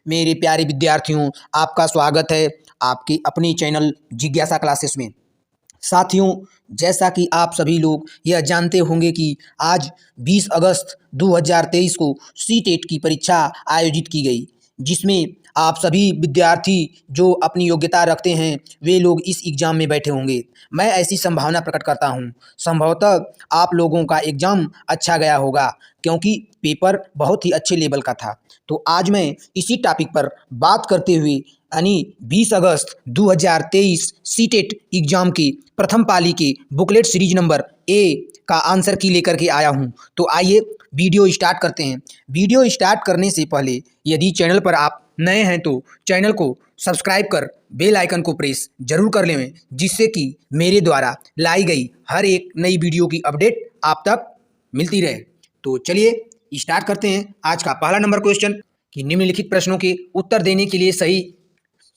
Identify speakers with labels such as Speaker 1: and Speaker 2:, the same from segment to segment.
Speaker 1: मेरे प्यारे विद्यार्थियों, आपका स्वागत है आपके अपने चैनल जिज्ञासा क्लासेस में। साथियों, जैसा कि आप सभी लोग यह जानते होंगे कि आज 20 अगस्त 2023 को सीटेट की परीक्षा आयोजित की गई, जिसमें आप सभी विद्यार्थी जो अपनी योग्यता रखते हैं वे लोग इस एग्ज़ाम में बैठे होंगे। मैं ऐसी संभावना प्रकट करता हूं, संभवतः आप लोगों का एग्ज़ाम अच्छा गया होगा, क्योंकि पेपर बहुत ही अच्छे लेवल का था। तो आज मैं इसी टॉपिक पर बात करते हुए यानी 20 अगस्त 2023 सीटेट एग्ज़ाम की प्रथम पाली के बुकलेट सीरीज नंबर ए का आंसर की लेकर के आया हूं। तो आइए वीडियो स्टार्ट करते हैं। वीडियो स्टार्ट करने से पहले यदि चैनल पर आप नए हैं तो चैनल को सब्सक्राइब कर बेल आइकन को प्रेस जरूर कर लें, जिससे कि मेरे द्वारा लाई गई हर एक नई वीडियो की अपडेट आप तक मिलती रहे। तो चलिए स्टार्ट करते हैं। आज का पहला नंबर क्वेश्चन कि निम्नलिखित प्रश्नों के उत्तर देने के लिए सही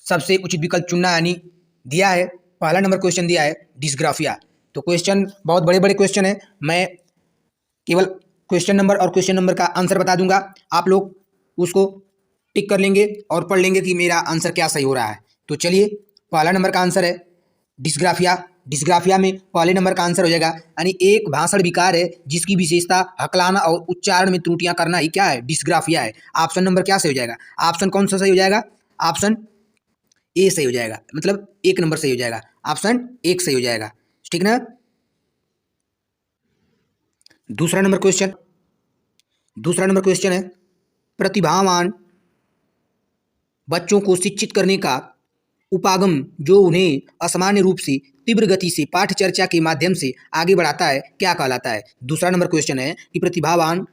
Speaker 1: सबसे उचित विकल्प चुनना, यानी दिया है पहला नंबर क्वेश्चन दिया है डिस्ग्राफिया। तो क्वेश्चन बहुत बड़े बड़े क्वेश्चन है, मैं केवल क्वेश्चन नंबर और क्वेश्चन नंबर का आंसर बता दूंगा, आप लोग उसको टिक कर लेंगे और पढ़ लेंगे कि मेरा आंसर क्या सही हो रहा है। तो चलिए, पहला नंबर का आंसर है डिस्ग्राफिया। डिस्ग्राफिया में पहले नंबर का आंसर हो जाएगा, यानी एक भाषण विकार है जिसकी विशेषता हकलाना और उच्चारण में त्रुटियां करना ही क्या है, डिस्ग्राफिया है। ऑप्शन नंबर क्या सही हो जाएगा? ऑप्शन कौन सा सही हो जाएगा? ऑप्शन ए सही हो जाएगा, मतलब एक नंबर सही हो जाएगा, ऑप्शन एक सही हो जाएगा, ठीक ना। दूसरा नंबर क्वेश्चन है प्रतिभावान बच्चों को शिक्षित करने का उपागम जो उन्हें असामान्य रूप से तीव्र गति से पाठ चर्चा के माध्यम से आगे बढ़ाता है क्या कहलाता है? दूसरा नंबर क्वेश्चन है कि प्रतिभावान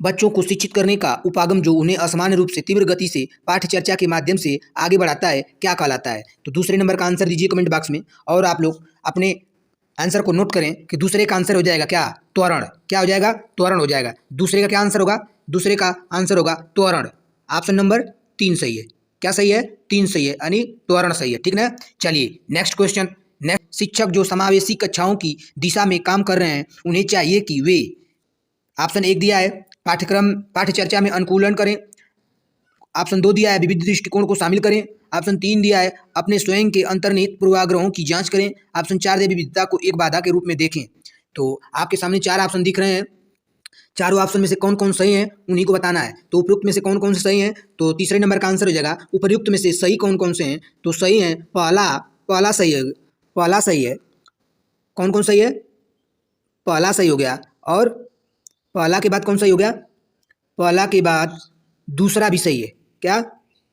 Speaker 1: बच्चों को शिक्षित करने का उपागम जो उन्हें असामान्य रूप से तीव्र गति से पाठ चर्चा के माध्यम से आगे बढ़ाता है क्या कहलाता है? तो दूसरे नंबर का आंसर दीजिए कमेंट बॉक्स में, और आप लोग अपने आंसर को नोट करें कि दूसरे का आंसर हो जाएगा क्या? त्वरण। क्या हो जाएगा? त्वरण हो जाएगा। दूसरे का क्या आंसर होगा? दूसरे का आंसर होगा त्वरण। ऑप्शन नंबर 3 सही है। क्या सही है? 3 सही है, यानी त्वरण सही है, ठीक ना। चलिए नेक्स्ट क्वेश्चन। नेक्स्ट, शिक्षक जो समावेशी कक्षाओं की दिशा में काम कर रहे हैं उन्हें चाहिए कि वे, ऑप्शन 1 दिया है पाठ चर्चा में अनुकूलन करें, ऑप्शन 2 दिया है विविध दृष्टिकोण को शामिल करें, ऑप्शन 3 दिया है अपने स्वयं के अंतर्निहित पूर्वाग्रहों की जांच करें, ऑप्शन 4 दिया विविधता को एक बाधा के रूप में देखें। तो आपके सामने 4 ऑप्शन दिख रहे हैं, चारों ऑप्शन में से कौन कौन सही है उन्हीं को बताना है। तो उपयुक्त में से कौन कौन से सही हैं? तो तीसरे नंबर का आंसर हो जाएगा उपयुक्त में से सही कौन कौन से हैं? तो सही है पहला सही है, पहला सही है। कौन कौन सही है? पहला सही हो गया, और पहला के बाद कौन सही हो गया? पहला के बाद दूसरा भी सही है। क्या?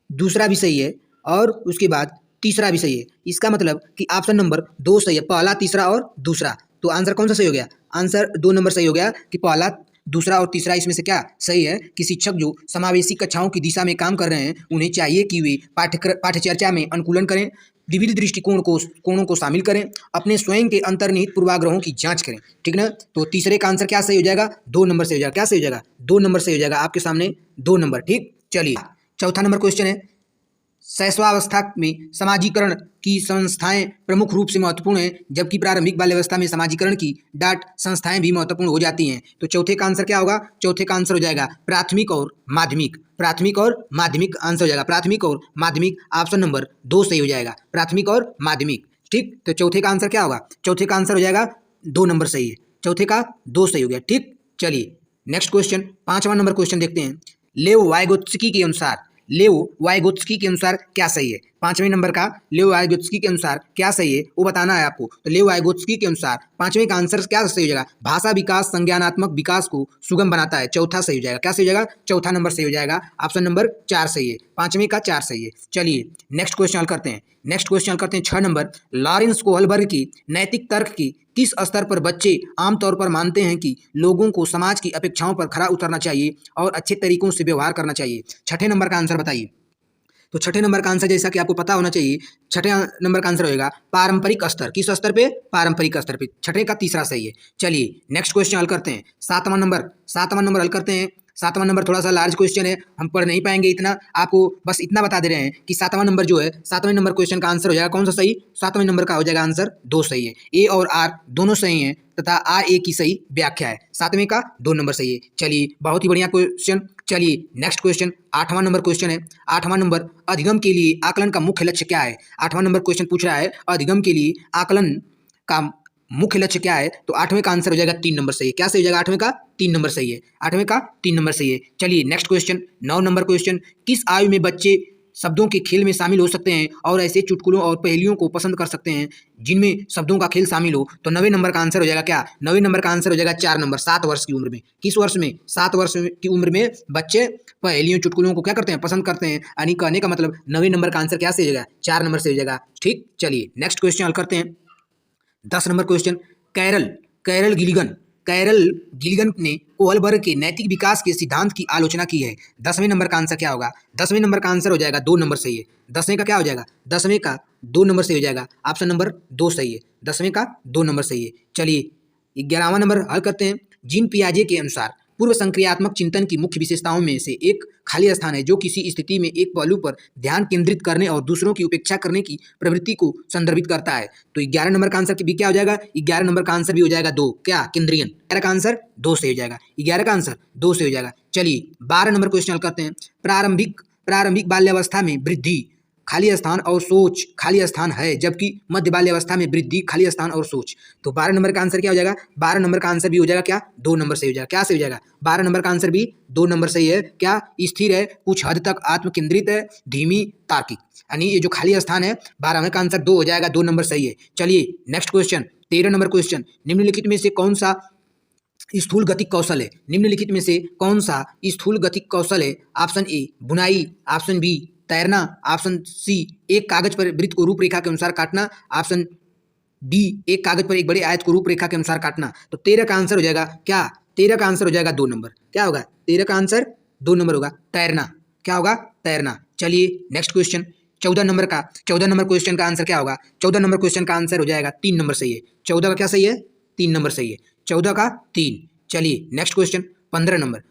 Speaker 1: दूसरा भी सही है, और उसके बाद तीसरा भी सही है। इसका मतलब कि ऑप्शन नंबर 2 सही है, पहला, तीसरा और दूसरा। तो आंसर कौन सा सही हो गया? आंसर 2 नंबर सही हो गया कि पहला, दूसरा और तीसरा इसमें से क्या सही है कि शिक्षक जो समावेशी कक्षाओं की दिशा में काम कर रहे हैं उन्हें चाहिए कि वे पाठ्यचर्चा में अनुकूलन करें, विविध कोणों को शामिल करें, अपने स्वयं के अंतर्निहित पूर्वाग्रहों की जांच करें, ठीक ना। तो तीसरे का आंसर क्या सही हो जाएगा? 2 नंबर सही हो जाएगा। क्या सही हो जाएगा? 2 नंबर सही हो जाएगा, आपके सामने 2 नंबर, ठीक। चलिए चौथा नंबर क्वेश्चन है शैशवावस्था में समाजीकरण की संस्थाएं प्रमुख रूप से महत्वपूर्ण हैं, जबकि प्रारंभिक बाल्यावस्था में समाजीकरण की डाट संस्थाएं भी महत्वपूर्ण हो जाती हैं। तो चौथे का आंसर क्या होगा? चौथे का आंसर हो जाएगा प्राथमिक और माध्यमिक। प्राथमिक और माध्यमिक आंसर हो जाएगा, प्राथमिक और माध्यमिक। ऑप्शन नंबर 2 सही हो जाएगा, प्राथमिक और माध्यमिक, ठीक। तो चौथे का आंसर क्या होगा? चौथे का आंसर हो जाएगा 2 नंबर सही है, चौथे का 2 सही हो गया, ठीक। चलिए नेक्स्ट क्वेश्चन, 5वां नंबर क्वेश्चन देखते हैं। लेव वाइगोत्स्की के अनुसार क्या सही है? 5वें नंबर का लेव वाइगोत्स्की के अनुसार क्या सही है वो बताना है आपको। तो लेव वाइगोत्स्की के अनुसार 5वें का आंसर क्या सही हो जाएगा? भाषा विकास संज्ञानात्मक विकास को सुगम बनाता है, चौथा सही हो जाएगा। क्या सही हो जाएगा? चौथा नंबर सही हो जाएगा, ऑप्शन नंबर 4 सही है, 5वें का 4 सही है। चलिए नेक्स्ट क्वेश्चन करते हैं। 6 नंबर, लॉरेंस कोहलबर्ग की नैतिक तर्क की किस स्तर पर बच्चे आमतौर पर मानते हैं कि लोगों को समाज की अपेक्षाओं पर खरा उतरना चाहिए और अच्छे तरीकों से व्यवहार करना चाहिए? 6ठे नंबर का आंसर बताइए। तो 6ठे नंबर का आंसर जैसा कि आपको पता होना चाहिए, 6ठे नंबर का आंसर होगा पारंपरिक स्तर। किस स्तर पे? पारंपरिक स्तर पे। 6ठे का तीसरा सही है। चलिए नेक्स्ट क्वेश्चन हल करते हैं। 7वां नंबर हल करते हैं। 7वां नंबर थोड़ा सा लार्ज क्वेश्चन है, हम पढ़ नहीं पाएंगे इतना, आपको बस इतना बता दे रहे हैं कि 7वां नंबर जो है, 7वें नंबर क्वेश्चन का आंसर हो जाएगा कौन सा सही, 7वें नंबर का हो जाएगा आंसर 2 सही है। ए और आर दोनों सही हैं तथा आर ए की सही व्याख्या है। 7वें का 2 नंबर सही है। चलिए बहुत ही बढ़िया क्वेश्चन। चलिए नेक्स्ट क्वेश्चन 8वां नंबर क्वेश्चन है। 8वां नंबर अधिगम के लिए आकलन का मुख्य लक्ष्य क्या है। 8वां नंबर क्वेश्चन पूछ रहा है अधिगम के लिए आकलन का मुख्य लक्ष्य क्या है, तो 8वें का आंसर हो जाएगा 3 नंबर सही है। क्या सही हो जाएगा, 8वें का 3 नंबर सही है। 8वें का 3 नंबर सही है। चलिए नेक्स्ट क्वेश्चन 9 नंबर क्वेश्चन, किस आयु में बच्चे शब्दों के खेल में शामिल हो सकते हैं और ऐसे चुटकुलों और पहेलियों को पसंद कर सकते हैं जिनमें शब्दों का खेल शामिल हो। तो 9वें नंबर का आंसर हो जाएगा क्या, 9वें नंबर का आंसर हो जाएगा 4 नंबर, 7 वर्ष की उम्र में। किस वर्ष में, 7 वर्ष की उम्र में बच्चे पहेलियों चुटकुलों को क्या करते हैं, पसंद करते हैं। यानी कहने का मतलब 9वें नंबर का आंसर क्या सही हो जाएगा, 4 नंबर से हो जाएगा। ठीक, चलिए नेक्स्ट क्वेश्चन हल करते हैं। 10 नंबर क्वेश्चन, कैरल गिलिगन ने कोहलबर्ग के नैतिक विकास के सिद्धांत की आलोचना की है। 10वें नंबर का आंसर क्या होगा, 10वें नंबर का आंसर हो जाएगा 2 नंबर सही है। 10वें का क्या हो जाएगा, 10वें का 2 नंबर सही हो जाएगा। ऑप्शन नंबर 2 सही है। 10वें का 2 नंबर सही है। चलिए 11वां नंबर हल करते हैं। जीन पियाजे के अनुसार पूर्व संक्रियात्मक चिंतन की मुख्य विशेषताओं में से एक खाली स्थान है जो किसी स्थिति में एक पहलू पर ध्यान केंद्रित करने और दूसरों की उपेक्षा करने की प्रवृत्ति को संदर्भित करता है। तो 11 नंबर का आंसर भी क्या हो जाएगा, 11 नंबर का आंसर भी हो जाएगा 2, क्या केंद्रियन। 11 का आंसर 2 से हो जाएगा, 11 का आंसर 2 से हो जाएगा। चलिए 12 नंबर क्वेश्चन हल करते हैं। प्रारंभिक बाल्यावस्था में वृद्धि खाली स्थान और सोच खाली स्थान है, जबकि मध्य बाल्यावस्था में वृद्धि खाली स्थान और सोच। तो 12 नंबर का आंसर क्या हो जाएगा, 12 नंबर का आंसर भी हो जाएगा क्या, 2 नंबर सही हो जाएगा। क्या सही हो जाएगा, 12 नंबर का आंसर भी 2 नंबर सही है। क्या, स्थिर है, कुछ हद तक आत्म केंद्रित है, धीमी, तार्किक। यानी ये जो खाली स्थान है 12वें का आंसर 2 हो जाएगा, 2 नंबर सही है। चलिए नेक्स्ट क्वेश्चन 13 नंबर क्वेश्चन, निम्नलिखित में से कौन सा स्थूल गतिक कौशल है। निम्नलिखित में से कौन सा स्थूल गतिक कौशल है। ऑप्शन ए बुनाई, ऑप्शन बी तैरना, ऑप्शन सी एक कागज पर वृत्त को रूपरेखा के अनुसार काटना, ऑप्शन डी एक कागज पर एक बड़े आयत को रूपरेखा के अनुसार काटना। तो 13 का आंसर हो जाएगा क्या, 13 का आंसर हो जाएगा 2 नंबर। क्या होगा, 13 का आंसर 2 नंबर होगा, तैरना। क्या होगा, तैरना। चलिए नेक्स्ट क्वेश्चन 14 नंबर क्वेश्चन का आंसर क्या होगा, 14 नंबर क्वेश्चन का आंसर हो जाएगा 3 नंबर सही है। 14 का क्या सही है, 3 नंबर सही है। 14 का 3। चलिए नेक्स्ट क्वेश्चन 15 नंबर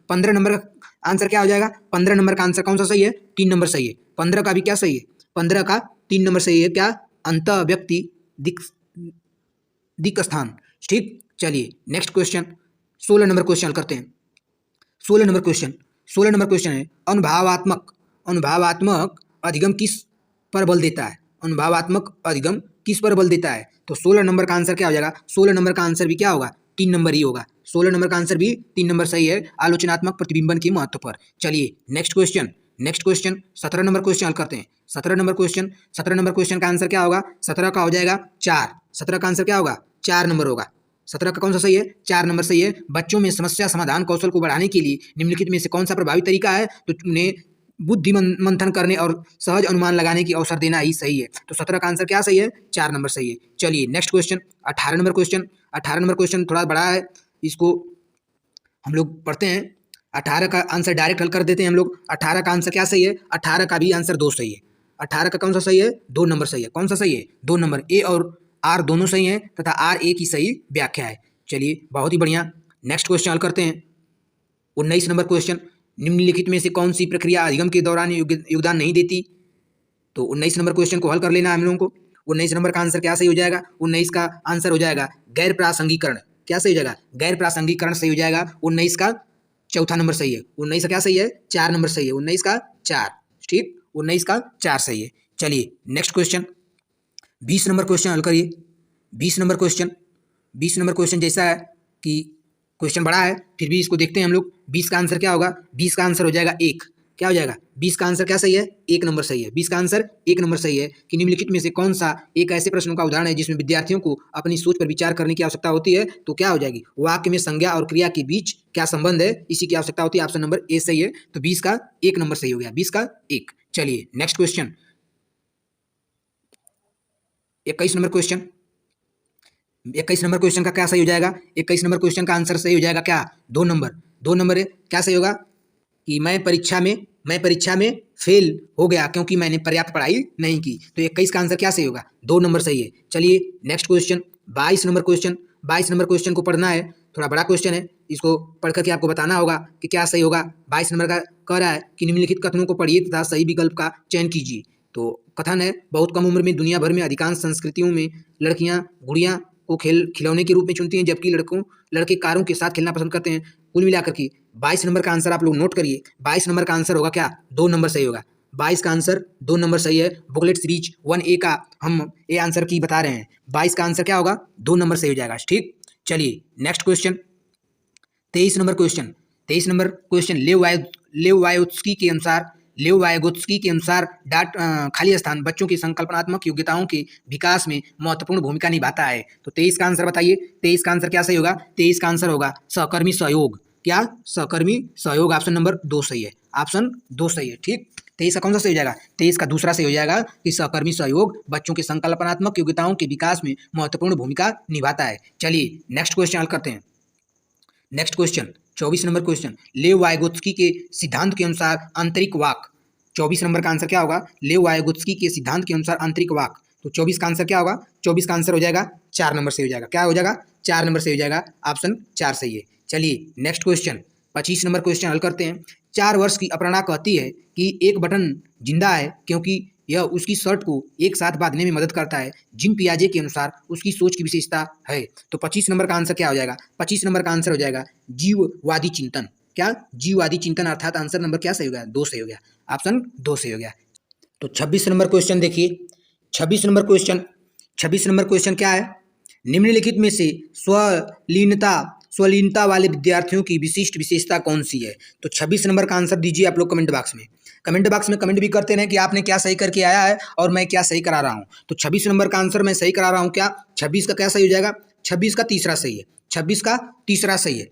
Speaker 1: का आंसर क्या हो जाएगा, 15 नंबर का आंसर कौन सा सही है, 3 नंबर सही है। 15 का भी क्या सही है, 15 का 3 नंबर सही है। क्या, अंत व्यक्ति दिक स्थान। ठीक, चलिए नेक्स्ट क्वेश्चन 16 नंबर क्वेश्चन हल करते हैं। 16 नंबर क्वेश्चन है अनुभावात्मक अधिगम किस पर बल देता है। अनुभावात्मक अधिगम किस पर बल देता है। तो 16 नंबर का आंसर क्या हो जाएगा, 16 नंबर का आंसर भी क्या होगा, 3 नंबर ही होगा। 16 नंबर का आंसर भी 3 नंबर सही है, आलोचनात्मक प्रतिबिंबन के महत्व पर। चलिए नेक्स्ट क्वेश्चन 17 नंबर क्वेश्चन हल करते हैं। 17 नंबर क्वेश्चन का आंसर क्या होगा, 17 का हो जाएगा 4। 17 का आंसर क्या होगा, 4 नंबर होगा। 17 का कौन सा सही है, 4 नंबर सही है। बच्चों में समस्या समाधान कौशल को बढ़ाने के लिए निम्नलिखित में से कौन सा प्रभावी तरीका है, तो उन्हें बुद्धि मंथन करने और सहज अनुमान लगाने की अवसर देना ही सही है। तो 17 का आंसर क्या सही है, 4 नंबर सही है। चलिए नेक्स्ट क्वेश्चन 18 नंबर क्वेश्चन थोड़ा बड़ा है, इसको हम लोग पढ़ते हैं। 18 का आंसर डायरेक्ट हल कर देते हैं हम लोग। 18 का आंसर क्या सही है, 18 का भी आंसर 2 सही है। 18 का कौन सा सही है, 2 नंबर सही है। कौन सा सही है, 2 नंबर। ए और आर दोनों सही हैं तथा आर ए की सही व्याख्या है। चलिए बहुत ही बढ़िया, नेक्स्ट क्वेश्चन हल करते हैं। 19 नंबर क्वेश्चन, निम्नलिखित में से कौन सी प्रक्रिया अधिगम के दौरान योगदान नहीं देती। तो 19 नंबर क्वेश्चन को हल कर लेना है हम लोगों को। 19 नंबर का आंसर क्या सही हो जाएगा, 19 का आंसर हो जाएगा गैर प्रासंगिकरण। क्या सही हो जाएगा, गैर प्रासंगिकरण सही हो जाएगा। 19 का चौथा नंबर सही है। 19 का क्या सही है, 4 नंबर सही है। 19 का 4। ठीक, 19 का 4 सही है। चलिए नेक्स्ट क्वेश्चन 20 नंबर क्वेश्चन हल करिए। 20 नंबर क्वेश्चन जैसा है कि क्वेश्चन बड़ा है, फिर भी इसको देखते हैं हम लोग। 20 का आंसर क्या होगा, 20 का आंसर हो जाएगा 1। क्या हो जाएगा, 20 का आंसर क्या सही है, 1 नंबर सही है। 20 का आंसर 1 नंबर सही है कि निम्नलिखित में से कौन सा एक ऐसे प्रश्नों का उदाहरण है जिसमें विद्यार्थियों को अपनी सोच पर विचार करने की आवश्यकता होती है। तो क्या हो जाएगी, वाक्य में संज्ञा और क्रिया के बीच क्या संबंध है, इसी की आवश्यकता होती है। ऑप्शन नंबर ए सही है। तो 20 का 1 नंबर सही हो गया, 20 का 1। चलिए next question 21 number question. 21 number question का क्या सही हो जाएगा, 21 नंबर क्वेश्चन का आंसर सही हो जाएगा क्या, 2 नंबर। 2 नंबर है, क्या सही होगा कि मैं परीक्षा में फेल हो गया क्योंकि मैंने पर्याप्त पढ़ाई नहीं की। तो 21 का आंसर क्या सही होगा, 2 नंबर सही है। चलिए नेक्स्ट क्वेश्चन 22 नंबर क्वेश्चन को पढ़ना है, थोड़ा बड़ा क्वेश्चन है। इसको पढ़ करके आपको बताना होगा कि क्या सही होगा। 22 नंबर का कह रहा है कि निम्नलिखित कथनों को पढ़िए तथा सही विकल्प का चयन कीजिए। तो कथन है, बहुत कम उम्र में दुनिया भर में अधिकांश संस्कृतियों में लड़कियां गुड़िया को खिलौने के रूप में चुनती हैं, जबकि लड़के कारों के साथ खेलना पसंद करते हैं। कुल मिलाकर के 22 नंबर का आंसर आप लोग नोट करिए। 22 नंबर का आंसर होगा क्या? 2 नंबर सही होगा। 22 का आंसर 2 नंबर सही है। बुकलेट सीरीज 1A का हम ए आंसर की बता रहे हैं। 22 का आंसर क्या होगा? 2 नंबर सही हो जाएगा। ठीक, चलिए next question 23 number question. 23 number question लेव वायगोत्स्की के अनुसार खाली स्थान बच्चों की संकल्पनात्मक योग्यताओं के विकास में महत्वपूर्ण भूमिका निभाता है। तो 23 का आंसर बताइए। 23 का आंसर क्या सही होगा? 23 का आंसर होगा सहकर्मी सहयोग। क्या? सहकर्मी सहयोग। ऑप्शन नंबर 2 सही है। ऑप्शन 2 सही है। ठीक, 23 का कौन सा सही हो जाएगा? 23 का दूसरा सही हो जाएगा कि सहकर्मी सहयोग बच्चों के संकल्पनात्मक योग्यताओं के विकास में महत्वपूर्ण भूमिका निभाता है। चलिए नेक्स्ट क्वेश्चन हल करते हैं। नेक्स्ट क्वेश्चन 24 नंबर क्वेश्चन, लेव वायगोत्स्की के सिद्धांत के अनुसार आंतरिक वाक। 24 नंबर का आंसर क्या होगा? लेव वायगोत्स्की के सिद्धांत के अनुसार आंतरिक वाक। तो 24 का आंसर क्या होगा? 24 का आंसर हो जाएगा 4 नंबर से हो जाएगा। क्या हो जाएगा? 4 नंबर से हो जाएगा। ऑप्शन 4 सही है। चलिए नेक्स्ट क्वेश्चन 25 नंबर क्वेश्चन हल करते हैं। 4 वर्ष की अपर्णा कहती है कि एक बटन जिंदा है क्योंकि यह उसकी शर्ट को एक साथ बांधने में मदद करता है। जिन पियाजे के अनुसार उसकी सोच की विशेषता है। तो 25 नंबर का आंसर क्या हो जाएगा? 25 नंबर का आंसर हो जाएगा जीववादी चिंतन। क्या? जीववादी चिंतन, अर्थात आंसर नंबर क्या सही हो गया? 2 सही हो गया। ऑप्शन 2 सही हो गया। तो 26 नंबर क्वेश्चन देखिए। 26 नंबर क्वेश्चन क्या है? निम्नलिखित में से स्वलीनता वाले विद्यार्थियों की विशिष्ट विशेषता कौन सी है? तो 26 नंबर का आंसर दीजिए आप लोग कमेंट बॉक्स में। कमेंट बॉक्स में कमेंट भी करते रहें कि आपने क्या सही करके आया है और मैं क्या सही करा रहा हूँ। तो 26 नंबर का आंसर मैं सही करा रहा हूँ। क्या 26 का क्या सही हो जाएगा? 26 का तीसरा सही है। 26 का तीसरा सही है।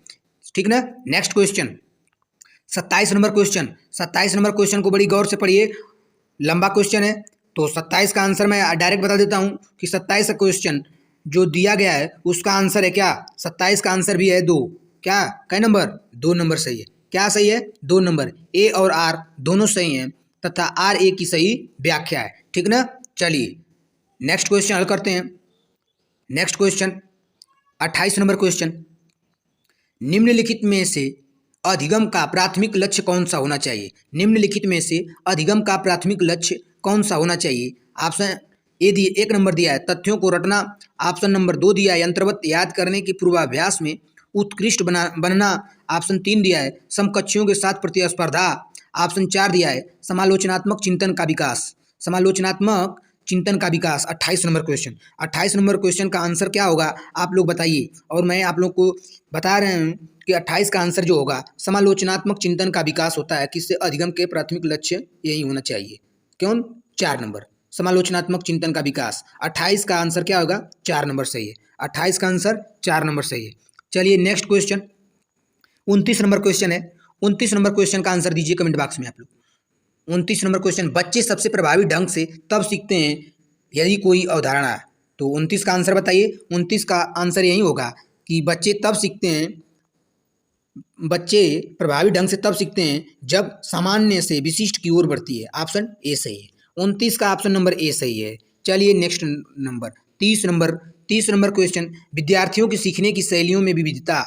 Speaker 1: ठीक ना। Next question 27 number question. 27 number question को बड़ी गौर से पढ़िए, लंबा क्वेश्चन है। तो 27 का आंसर मैं डायरेक्ट बता देता हूँ कि 27 का क्वेश्चन जो दिया गया है उसका आंसर है क्या? 27 का आंसर भी है 2। क्या कै नंबर? 2 नंबर सही है। क्या सही है? 2 नंबर। ए और आर दोनों सही हैं तथा आर ए की सही व्याख्या है। ठीक ना। चलिए नेक्स्ट क्वेश्चन हल करते हैं। नेक्स्ट क्वेश्चन 28 नंबर क्वेश्चन, निम्नलिखित में से अधिगम का प्राथमिक लक्ष्य कौन सा होना चाहिए? निम्नलिखित में से अधिगम का प्राथमिक लक्ष्य कौन सा होना चाहिए? ऑप्शन ए दिए, 1 नंबर दिया है तथ्यों को रटना। ऑप्शन नंबर 2 दिया है यंत्रवत याद करने के पूर्वाभ्यास में उत्कृष्ट बनना। ऑप्शन 3 दिया है समकक्षियों के साथ प्रतिस्पर्धा। ऑप्शन 4 दिया है समालोचनात्मक चिंतन का विकास। समालोचनात्मक चिंतन का विकास। 28 नंबर क्वेश्चन। 28 नंबर क्वेश्चन का आंसर क्या होगा आप लोग बताइए। और मैं आप लोग को बता रहे हैं कि 28 का आंसर जो होगा समालोचनात्मक चिंतन का विकास होता है। किससे? अधिगम के प्राथमिक लक्ष्य यही होना चाहिए। क्यों? 4 नंबर समालोचनात्मक चिंतन का विकास। 28 का आंसर क्या होगा? 4 नंबर सही है। 28 का आंसर 4 नंबर सही है। चलिए नेक्स्ट क्वेश्चन 29 नंबर क्वेश्चन है। 29 नंबर क्वेश्चन का आंसर दीजिए कमेंट बॉक्स में आप लोग। 29 नंबर क्वेश्चन, बच्चे सबसे प्रभावी ढंग से तब सीखते हैं यदि कोई अवधारणा। तो 29 का आंसर बताइए। 29 का आंसर यही होगा कि बच्चे तब सीखते हैं, बच्चे प्रभावी ढंग से तब सीखते हैं जब सामान्य से विशिष्ट की ओर बढ़ती है। ऑप्शन ए सही है। 29 का ऑप्शन नंबर ए सही है। चलिए नेक्स्ट नंबर 30 नंबर क्वेश्चन, विद्यार्थियों की सीखने की शैलियों में विविधता।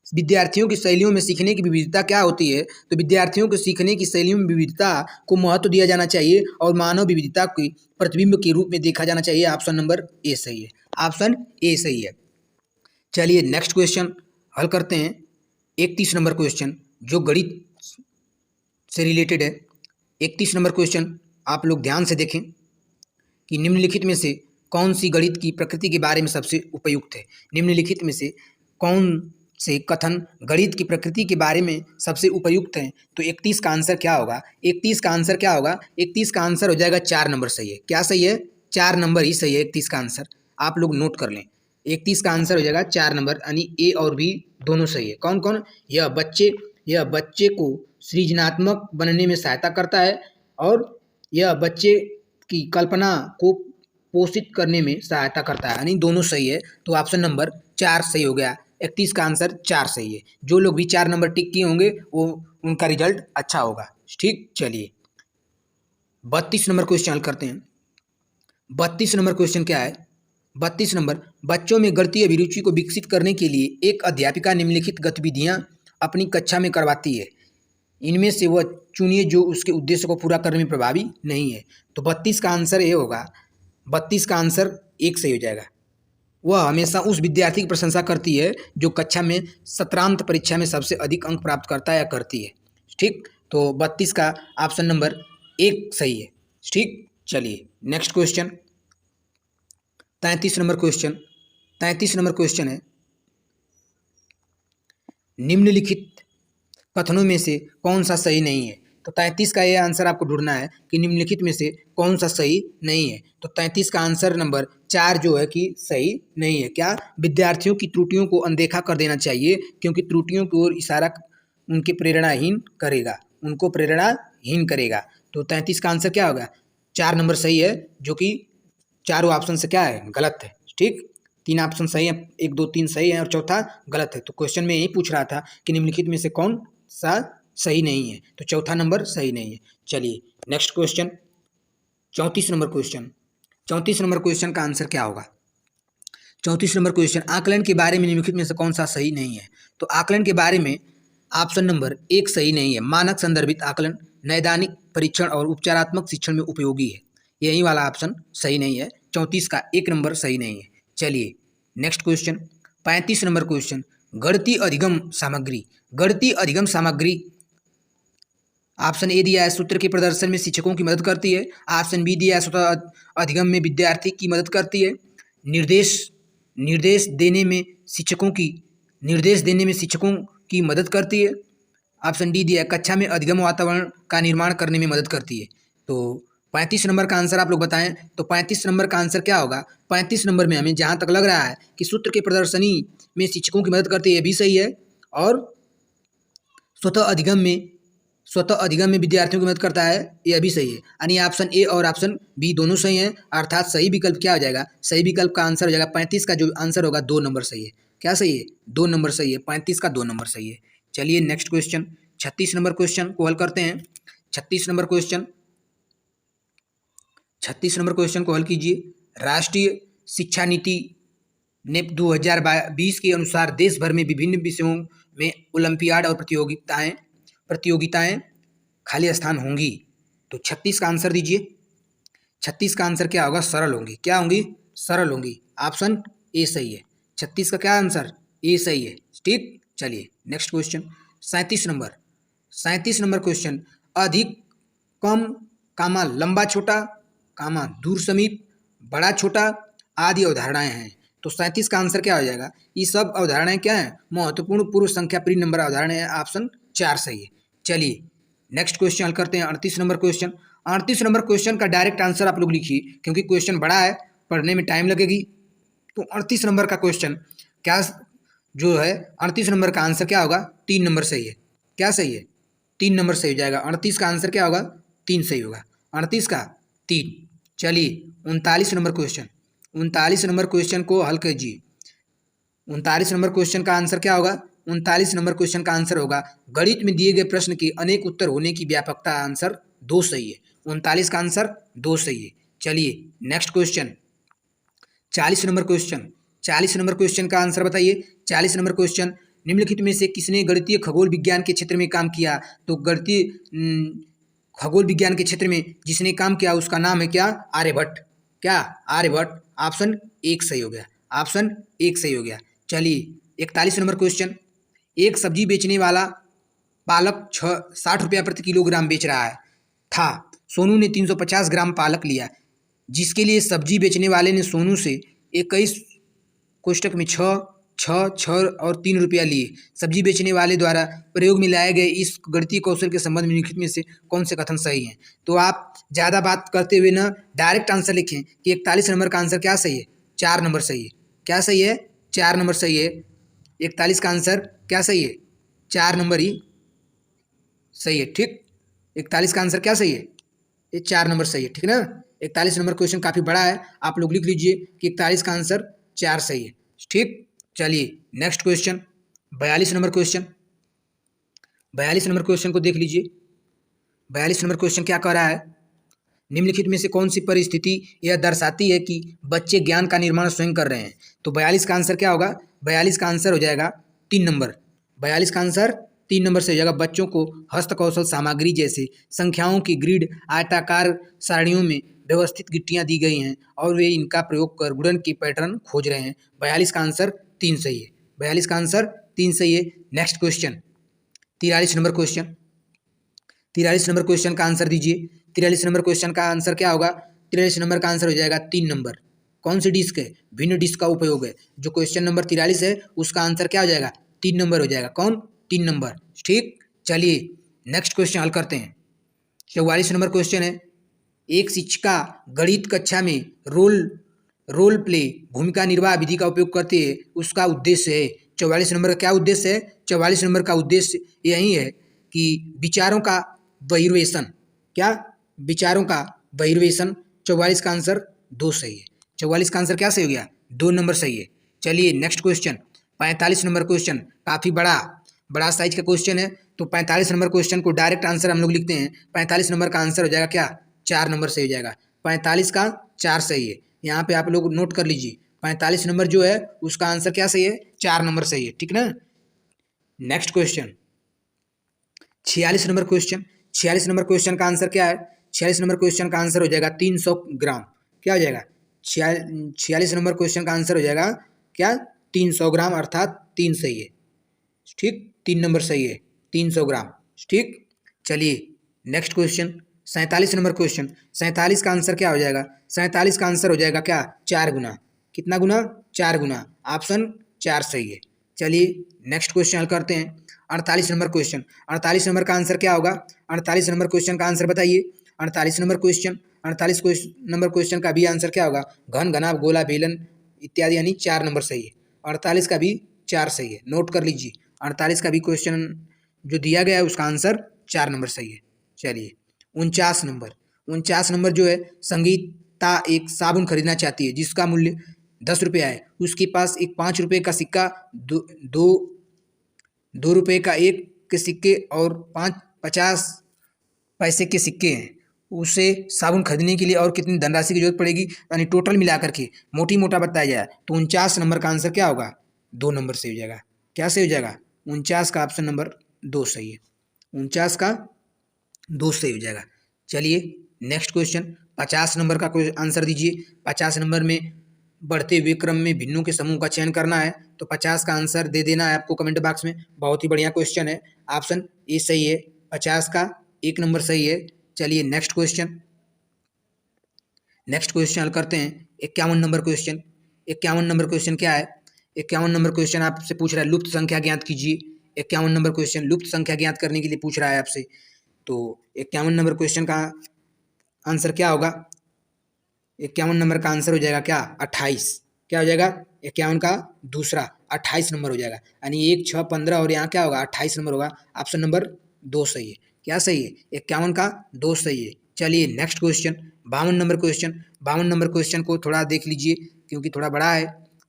Speaker 1: विद्यार्थियों की शैलियों में सीखने की विविधता क्या होती है? तो विद्यार्थियों को सीखने की शैलियों में विविधता को महत्व दिया जाना चाहिए और मानव विविधता की प्रतिबिंब के रूप में देखा जाना चाहिए। ऑप्शन नंबर ए सही है। ऑप्शन ए सही है। चलिए नेक्स्ट क्वेश्चन हल करते हैं। 31 नंबर क्वेश्चन जो गणित से रिलेटेड है। 31 नंबर क्वेश्चन आप लोग ध्यान से देखें कि निम्नलिखित में से कौन सी गणित की प्रकृति के बारे में सबसे उपयुक्त है? निम्नलिखित में से कौन से कथन गणित की प्रकृति के बारे में सबसे उपयुक्त हैं? तो 31 का आंसर क्या होगा? 31 का आंसर क्या होगा? 31 का आंसर हो जाएगा 4 नंबर सही है। क्या सही है? 4 नंबर ही सही है 31 का आंसर। आप लोग नोट कर लें। 31 का आंसर हो जाएगा 4 नंबर, यानी ए और बी दोनों सही है। कौन कौन? यह बच्चे को सृजनात्मक बनने में सहायता करता है और यह बच्चे की कल्पना को पोषित करने में सहायता करता है, यानी दोनों सही है। तो ऑप्शन नंबर 4 सही हो गया। 31 का आंसर 4 सही है। जो लोग भी 4 नंबर टिक किए होंगे वो उनका रिजल्ट अच्छा होगा। ठीक, चलिए 32 नंबर क्वेश्चन हल करते हैं। 32 नंबर क्वेश्चन क्या है? 32 नंबर, बच्चों में गणितीय अभिरुचि को विकसित करने के लिए एक अध्यापिका निम्नलिखित गतिविधियां अपनी कक्षा में करवाती है। इनमें से वह चुनिए जो उसके उद्देश्य को पूरा करने में प्रभावी नहीं है। तो 32 का आंसर ये होगा, 32 का आंसर एक सही हो जाएगा। वह हमेशा उस विद्यार्थी की प्रशंसा करती है जो कक्षा में सत्रांत परीक्षा में सबसे अधिक अंक प्राप्त करता है या करती है। ठीक, तो 32 का ऑप्शन नंबर एक सही है। ठीक, चलिए next question 33 number question. 33 number question है, निम्नलिखित कथनों में से कौन सा सही नहीं है। तो 33 का ये आंसर आपको ढूंढना है कि निम्नलिखित में से कौन सा सही नहीं है। तो 33 का आंसर नंबर 4 जो है कि सही नहीं है। क्या? विद्यार्थियों की त्रुटियों को अनदेखा कर देना चाहिए क्योंकि त्रुटियों की ओर इशारा उनके प्रेरणाहीन करेगा, उनको प्रेरणाहीन करेगा। तो 33 का आंसर क्या होगा? 4 नंबर सही है, जो कि चारों ऑप्शन से क्या है? गलत है। ठीक, 3 ऑप्शन सही है, 1 2 3 सही है और चौथा गलत है। तो क्वेश्चन में यही पूछ रहा था कि निम्नलिखित में से कौन सा सही नहीं है, तो चौथा नंबर सही नहीं है। चलिए next question 34 number question. 34 number question का आंसर क्या होगा? 34 नंबर क्वेश्चन, आकलन के बारे में निम्नलिखित में से कौन सा सही नहीं है। तो आकलन के बारे में ऑप्शन नंबर 1 सही नहीं है। मानक संदर्भित आकलन नैदानिक परीक्षण और उपचारात्मक शिक्षण में उपयोगी है, यही वाला ऑप्शन सही नहीं है। 34 का 1 नंबर सही नहीं है। चलिए नेक्स्ट क्वेश्चन 35 नंबर क्वेश्चन, गणितीय अधिगम सामग्री। गणितीय अधिगम सामग्री ऑप्शन ए दिया है सूत्र के प्रदर्शन में शिक्षकों की मदद करती है। ऑप्शन बी दिया है स्वतः अधिगम में विद्यार्थी की मदद करती है। निर्देश देने में शिक्षकों की मदद करती है। ऑप्शन डी दिया है कक्षा में अधिगम वातावरण का निर्माण करने में मदद करती है। तो 35 नंबर का आंसर आप लोग बताएं। तो 35 नंबर का आंसर क्या होगा? 35 नंबर में हमें जहाँ तक लग रहा है कि सूत्र के प्रदर्शनी में शिक्षकों की मदद करती है, ये भी सही है। और स्वतः अधिगम में विद्यार्थियों की मदद करता है, यह भी सही है। यानी ऑप्शन ए और ऑप्शन बी दोनों सही हैं, अर्थात सही विकल्प क्या हो जाएगा? सही विकल्प का आंसर हो जाएगा 35 का जो आंसर होगा 2 नंबर सही है। क्या सही है? 2 नंबर सही है। 35 का 2 नंबर सही है। चलिए नेक्स्ट क्वेश्चन 36 नंबर क्वेश्चन को हल करते हैं। 36 नंबर क्वेश्चन को हल कीजिए। राष्ट्रीय शिक्षा नीति ने 2020 के अनुसार देश भर में विभिन्न विषयों में ओलंपियाड और प्रतियोगिताएं खाली स्थान होंगी। तो 36 का आंसर दीजिए। 36 का आंसर क्या होगा? सरल होंगी। क्या होंगी? सरल होंगी। ऑप्शन ए सही है। 36 का क्या आंसर? ए सही है। ठीक, चलिए नेक्स्ट क्वेश्चन 37 नंबर क्वेश्चन, अधिक कम कामा लंबा छोटा कामा दूर समीप बड़ा छोटा आदि अवधारणाएं हैं। तो 37 का आंसर क्या हो जाएगा? ये सब अवधारणाएं क्या हैं? महत्वपूर्ण पूर्व संख्या प्री नंबर अवधारणाएं हैं। ऑप्शन 4 सही है। चलिए नेक्स्ट क्वेश्चन हल करते हैं। 38 नंबर क्वेश्चन। 38 नंबर क्वेश्चन का डायरेक्ट आंसर आप लोग लिखिए क्योंकि क्वेश्चन बड़ा है, पढ़ने में टाइम लगेगी। तो 38 नंबर का क्वेश्चन क्या जो है, 38 नंबर का आंसर क्या होगा? 3 नंबर सही है। क्या सही है? 3 नंबर सही हो जाएगा। 38 का आंसर क्या होगा? 3 सही होगा। 38 का 3। चलिए 39 नंबर क्वेश्चन। 39 नंबर क्वेश्चन को हल कीजिए। 39 नंबर क्वेश्चन का आंसर क्या होगा? 39 नंबर क्वेश्चन का आंसर होगा, गणित में दिए गए प्रश्न के अनेक उत्तर होने की व्यापकता। आंसर 2 सही है। 39 का आंसर 2 सही है। चलिए next question 40 number question. 40 number question का आंसर बताइए। 40 नंबर क्वेश्चन, निम्नलिखित में से किसने गणितीय खगोल विज्ञान के क्षेत्र में काम किया? तो गणितीय खगोल विज्ञान के क्षेत्र में जिसने काम किया उसका नाम है क्या? आर्यभट्ट। क्या? आर्यभट्ट। ऑप्शन 1 सही हो गया। ऑप्शन 1 सही हो गया। चलिए 41 नंबर क्वेश्चन, एक सब्जी बेचने वाला पालक 60 रुपया प्रति किलोग्राम बेच रहा था। सोनू ने 350 ग्राम पालक लिया, जिसके लिए सब्जी बेचने वाले ने सोनू से 21 कोष्टक में 6 और 3 रुपया लिए। सब्जी बेचने वाले द्वारा प्रयोग में लाए गए इस गणितीय कौशल के संबंध में निम्नलिखित में से कौन से कथन सही हैं? तो आप ज़्यादा बात करते हुए ना डायरेक्ट आंसर लिखें कि 41 नंबर का आंसर क्या सही है? 4 नंबर सही है। क्या सही है? 4 नंबर सही है। 41 का आंसर क्या सही है? 4 नंबर ही सही है। ठीक, 41 का आंसर क्या सही है? ये 4 नंबर सही है। ठीक ना? 41 नंबर क्वेश्चन काफ़ी बड़ा है, आप लोग लिख लीजिए कि 41 का आंसर 4 सही है। ठीक, चलिए next question 42 number question. 42 number question को देख लीजिए। 42 नंबर क्वेश्चन क्या कह रहा है? निम्नलिखित में से कौन सी परिस्थिति यह दर्शाती है कि बच्चे ज्ञान का निर्माण स्वयं कर रहे हैं? तो 42 का आंसर क्या होगा? 42 का आंसर हो जाएगा 3 नंबर। 42 का आंसर 3 नंबर से हो जाएगा। बच्चों को हस्तकौशल सामग्री जैसे संख्याओं की ग्रिड, आयताकार सारणियों में व्यवस्थित गिट्टियां दी गई हैं और वे इनका प्रयोग कर गुणन की पैटर्न खोज रहे हैं। 42 का आंसर 3 सही है। 42 का आंसर 3 सही है। Next question 43 number question. 43 number question का आंसर दीजिए। 43 नंबर क्वेश्चन का आंसर क्या होगा? 43 नंबर का आंसर हो जाएगा 3 नंबर। कौन सी डिस्क है? भिन्न डिस्क का उपयोग है। जो क्वेश्चन नंबर 43 है उसका आंसर क्या हो जाएगा? 3 नंबर हो जाएगा। कौन? 3 नंबर। ठीक, चलिए नेक्स्ट क्वेश्चन हल करते हैं। 44 नंबर क्वेश्चन है, एक शिक्षिका गणित कक्षा में रोल प्ले भूमिका निर्वाह विधि का उपयोग करती है, उसका उद्देश्य है। 44 नंबर का क्या उद्देश्य है? 44 नंबर का उद्देश्य यही है कि विचारों का बहिर्वेशन। क्या? विचारों का बहिर्वेशन। 44 का आंसर 2 सही है। 44 का आंसर क्या सही हो गया? 2 नंबर सही है। चलिए नेक्स्ट क्वेश्चन 45 नंबर क्वेश्चन, काफ़ी बड़ा साइज का क्वेश्चन है। तो 45 नंबर क्वेश्चन को डायरेक्ट आंसर हम लोग लिखते हैं। 45 नंबर का आंसर हो जाएगा क्या? 4 नंबर सही हो जाएगा। 45 का 4 सही है। यहाँ पे आप लोग नोट कर लीजिए, 45 नंबर जो है उसका आंसर क्या सही है? 4 नंबर सही है। ठीक ना। Next question 46 number question. 46 number question का आंसर क्या है? 46 नंबर क्वेश्चन का आंसर हो जाएगा 300 ग्राम। क्या हो जाएगा? 46 नंबर क्वेश्चन का आंसर हो जाएगा क्या? 300 ग्राम, अर्थात 3 सही है। ठीक, 3 नंबर सही है, 300 ग्राम। ठीक, चलिए नेक्स्ट क्वेश्चन 47 नंबर क्वेश्चन। 47 का आंसर क्या हो जाएगा? 47 का आंसर हो जाएगा क्या? 4 गुना। कितना गुना? 4 गुना। ऑप्शन 4 सही है। चलिए नेक्स्ट क्वेश्चन हल करते हैं। 48 नंबर क्वेश्चन। 48 नंबर का आंसर क्या होगा? 48 नंबर क्वेश्चन का आंसर बताइए। 48 नंबर क्वेश्चन, 48 नंबर क्वेश्चन का भी आंसर क्या होगा? घन, घनाभ, गोला, बेलन इत्यादि, यानी 4 नंबर सही है। 48 का भी 4 सही है। नोट कर लीजिए, 48 का भी क्वेश्चन जो दिया गया है उसका आंसर 4 नंबर सही है। चलिए 49 नंबर। 49 नंबर जो है, संगीता एक साबुन खरीदना चाहती है जिसका मूल्य 10 रुपया है। उसके पास एक 5 रुपये का सिक्का, दो रुपये का एक के सिक्के और 50 पैसे के सिक्के हैं। उसे साबुन खरीदने के लिए और कितनी धनराशि की जरूरत पड़ेगी, यानी टोटल मिला करके मोटी मोटा बताया जाए तो 49 नंबर का आंसर क्या होगा? 2 नंबर सही हो जाएगा। क्या सही हो जाएगा? 49 का ऑप्शन नंबर 2 सही है। 49 का 2 सही हो जाएगा। चलिए नेक्स्ट क्वेश्चन 50 नंबर का आंसर दीजिए। 50 नंबर में बढ़ते हुए क्रम में भिन्नों के समूह का चयन करना है, तो 50 का आंसर दे देना है आपको कमेंट बॉक्स में। बहुत ही बढ़िया क्वेश्चन है। ऑप्शन ए सही है। 50 का 1 नंबर सही है। चलिए नेक्स्ट क्वेश्चन हल करते हैं। 51 नंबर क्वेश्चन। 51 नंबर क्वेश्चन क्या है? 51 नंबर क्वेश्चन आपसे पूछ रहा है लुप्त संख्या ज्ञात कीजिए। 51 नंबर क्वेश्चन लुप्त संख्या ज्ञात करने के लिए पूछ रहा है आपसे। तो 51 नंबर क्वेश्चन का आंसर क्या होगा? 51 नंबर का आंसर हो जाएगा क्या? 28। क्या हो जाएगा? 51 का दूसरा 28 नंबर हो जाएगा, यानी 1, 6, 15 और यहाँ क्या होगा? 28 नंबर होगा। ऑप्शन नंबर 2 सही है। क्या सही है? 51 का 2 सही है। चलिए next question 52 number question. 52 number question को थोड़ा देख लीजिए क्योंकि थोड़ा बड़ा है,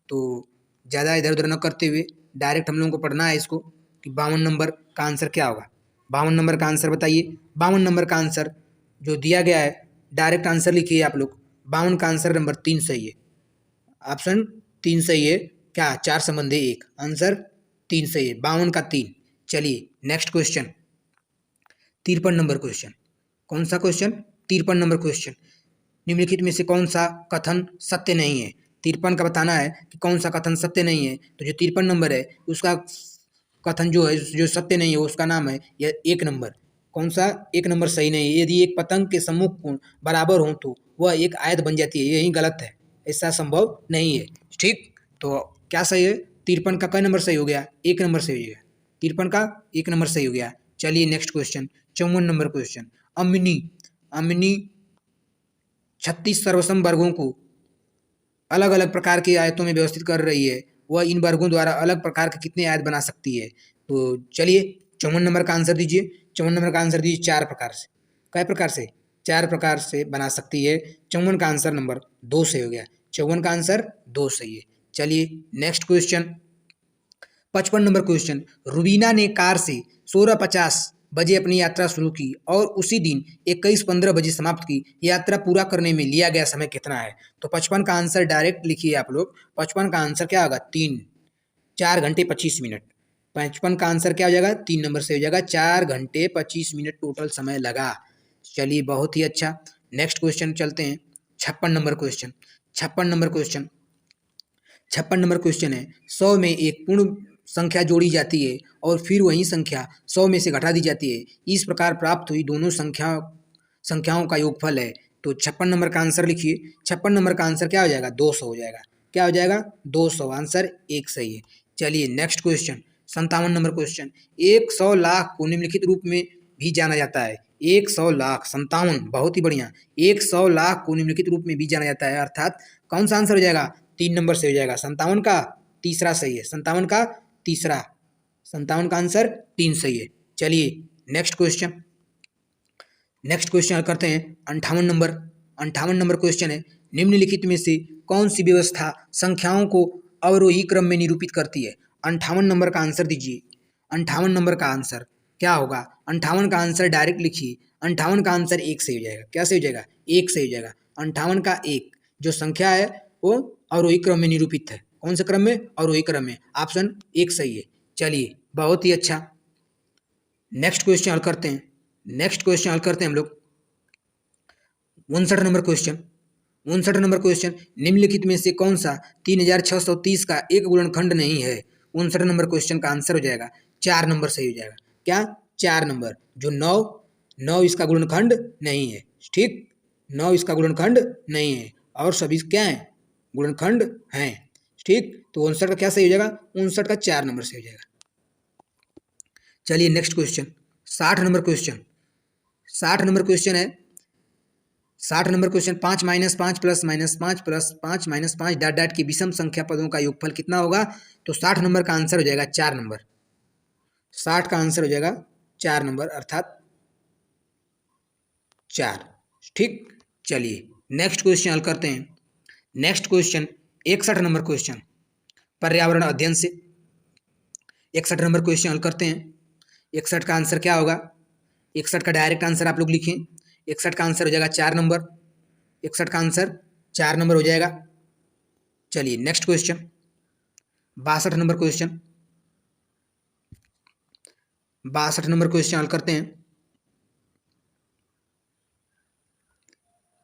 Speaker 1: तो ज़्यादा इधर उधर न करते हुए डायरेक्ट हम लोगों को पढ़ना है इसको कि 52 नंबर का आंसर क्या होगा। 52 नंबर का आंसर बताइए। 52 नंबर का आंसर जो दिया गया है डायरेक्ट आंसर लिखिए आप लोग। 52 का आंसर नंबर 3 सही है। ऑप्शन 3 सही है। क्या? 4 संबंधी 1, आंसर 3 सही है। 52 का 3। चलिए नेक्स्ट क्वेश्चन 53 नंबर क्वेश्चन। कौन सा क्वेश्चन? 53 number question. निम्नलिखित में से कौन सा कथन सत्य नहीं है? 53 का बताना है कि कौन सा कथन सत्य नहीं है। तो जो 53 नंबर है उसका कथन जो है, जो सत्य नहीं है, उसका नाम है यह 1 नंबर। कौन सा? 1 नंबर सही नहीं है। यदि एक पतंग के सम्मुख कोण बराबर हों तो वह एक आयत बन जाती है, यही गलत है, ऐसा संभव नहीं है। ठीक, तो क्या सही है? 53 का कई नंबर सही हो गया? 1 नंबर सही हो गया। 53 का 1 नंबर सही हो गया। चलिए नेक्स्ट क्वेश्चन 54 नंबर क्वेश्चन। अम्मिनी 36 सर्वसम वर्गों को अलग अलग प्रकार की आयतों में व्यवस्थित कर रही है। वह इन वर्गों द्वारा अलग प्रकार के कितने आयत बना सकती है? तो चलिए 54 नंबर का आंसर दीजिए। 54 नंबर का आंसर दीजिए 4 प्रकार से। कई प्रकार से? 4 प्रकार से बना सकती है। 54 का आंसर नंबर 2 सही हो गया। 54 का आंसर 2 सही है। चलिए next question 55 number question. Rubina ने कार से 1650 बजे अपनी यात्रा शुरू की और उसी दिन 21:15 बजे समाप्त की। यात्रा पूरा करने में लिया गया समय कितना है? तो 55 का आंसर डायरेक्ट लिखिए आप लोग। 55 का आंसर क्या होगा? 4 घंटे 25 मिनट। 55 का आंसर क्या हो जाएगा? 3 नंबर से हो जाएगा। 4 घंटे 25 मिनट टोटल समय लगा। चलिए बहुत ही अच्छा। नेक्स्ट क्वेश्चन चलते हैं। 56 number question. 56 number question 56 number question है, 100 में एक पूर्ण संख्या जोड़ी जाती है और फिर वही संख्या 100 में से घटा दी जाती है। इस प्रकार प्राप्त हुई दोनों संख्याओं का योगफल है। तो 56 नंबर का आंसर लिखिए। 56 नंबर का आंसर क्या हो जाएगा? 200 हो जाएगा। क्या हो जाएगा? 200। आंसर एक सही है। चलिए next question 57 number question. 100 lakh को निम्नलिखित रूप में भी जाना जाता है। 100 लाख 57, बहुत ही बढ़िया। 100 लाख को निम्नलिखित रूप में भी जाना जाता है, अर्थात कौन सा आंसर हो जाएगा? 3 नंबर से हो जाएगा। 57 का तीसरा सही है। 57 का तीसरा, 57 का आंसर 3 सही है। चलिए नेक्स्ट क्वेश्चन करते हैं। 58 नंबर क्वेश्चन है, निम्नलिखित में से कौन सी व्यवस्था संख्याओं को अवरोही क्रम में निरूपित करती है? 58 नंबर का आंसर दीजिए। 58 नंबर का आंसर क्या होगा? 58 का आंसर डायरेक्ट लिखिए। 58 का आंसर एक सही हो जाएगा। क्या सही हो जाएगा? एक सही हो जाएगा। 58 का एक जो संख्या है वो अवरोही क्रम में निरूपित है। कौन से क्रम में? अवरोही क्रम में। ऑप्शन एक सही है। चलिए बहुत ही अच्छा। नेक्स्ट क्वेश्चन हल करते हैं। हम लोग 59 नंबर क्वेश्चन। 59 नंबर क्वेश्चन, निम्नलिखित में से कौन सा 3630 का एक गुणनखंड नहीं है? 59 नंबर क्वेश्चन का आंसर हो जाएगा 4 नंबर सही हो जाएगा। क्या? 4 नंबर। जो 9 इसका गुणनखंड नहीं है। ठीक, 9 इसका गुणनखंड नहीं है और सभी क्या है? गुणनखंड हैं। ठीक, तो 59 का क्या सही हो जाएगा? 59 का 4 नंबर सही हो जाएगा। चलिए next question 60 number question. 60 number question है, 60 नंबर क्वेश्चन, 5 - 5 + -5 + 5 - 5 डॉट डॉट की विषम संख्या पदों का योगफल कितना होगा? तो 60 नंबर का आंसर हो जाएगा 4 नंबर। 60 का आंसर हो जाएगा 4 नंबर, अर्थात 4। ठीक, चलिए नेक्स्ट क्वेश्चन हल करते हैं। नेक्स्ट क्वेश्चन 61 नंबर क्वेश्चन, पर्यावरण अध्ययन से 61 नंबर क्वेश्चन हल करते हैं। 61 का आंसर क्या होगा? 61 का डायरेक्ट आंसर आप लोग लिखें। 61 का आंसर हो जाएगा 4 नंबर। 61 का आंसर 4 नंबर हो जाएगा। चलिए next question 62 number question. 62 number question हल करते हैं।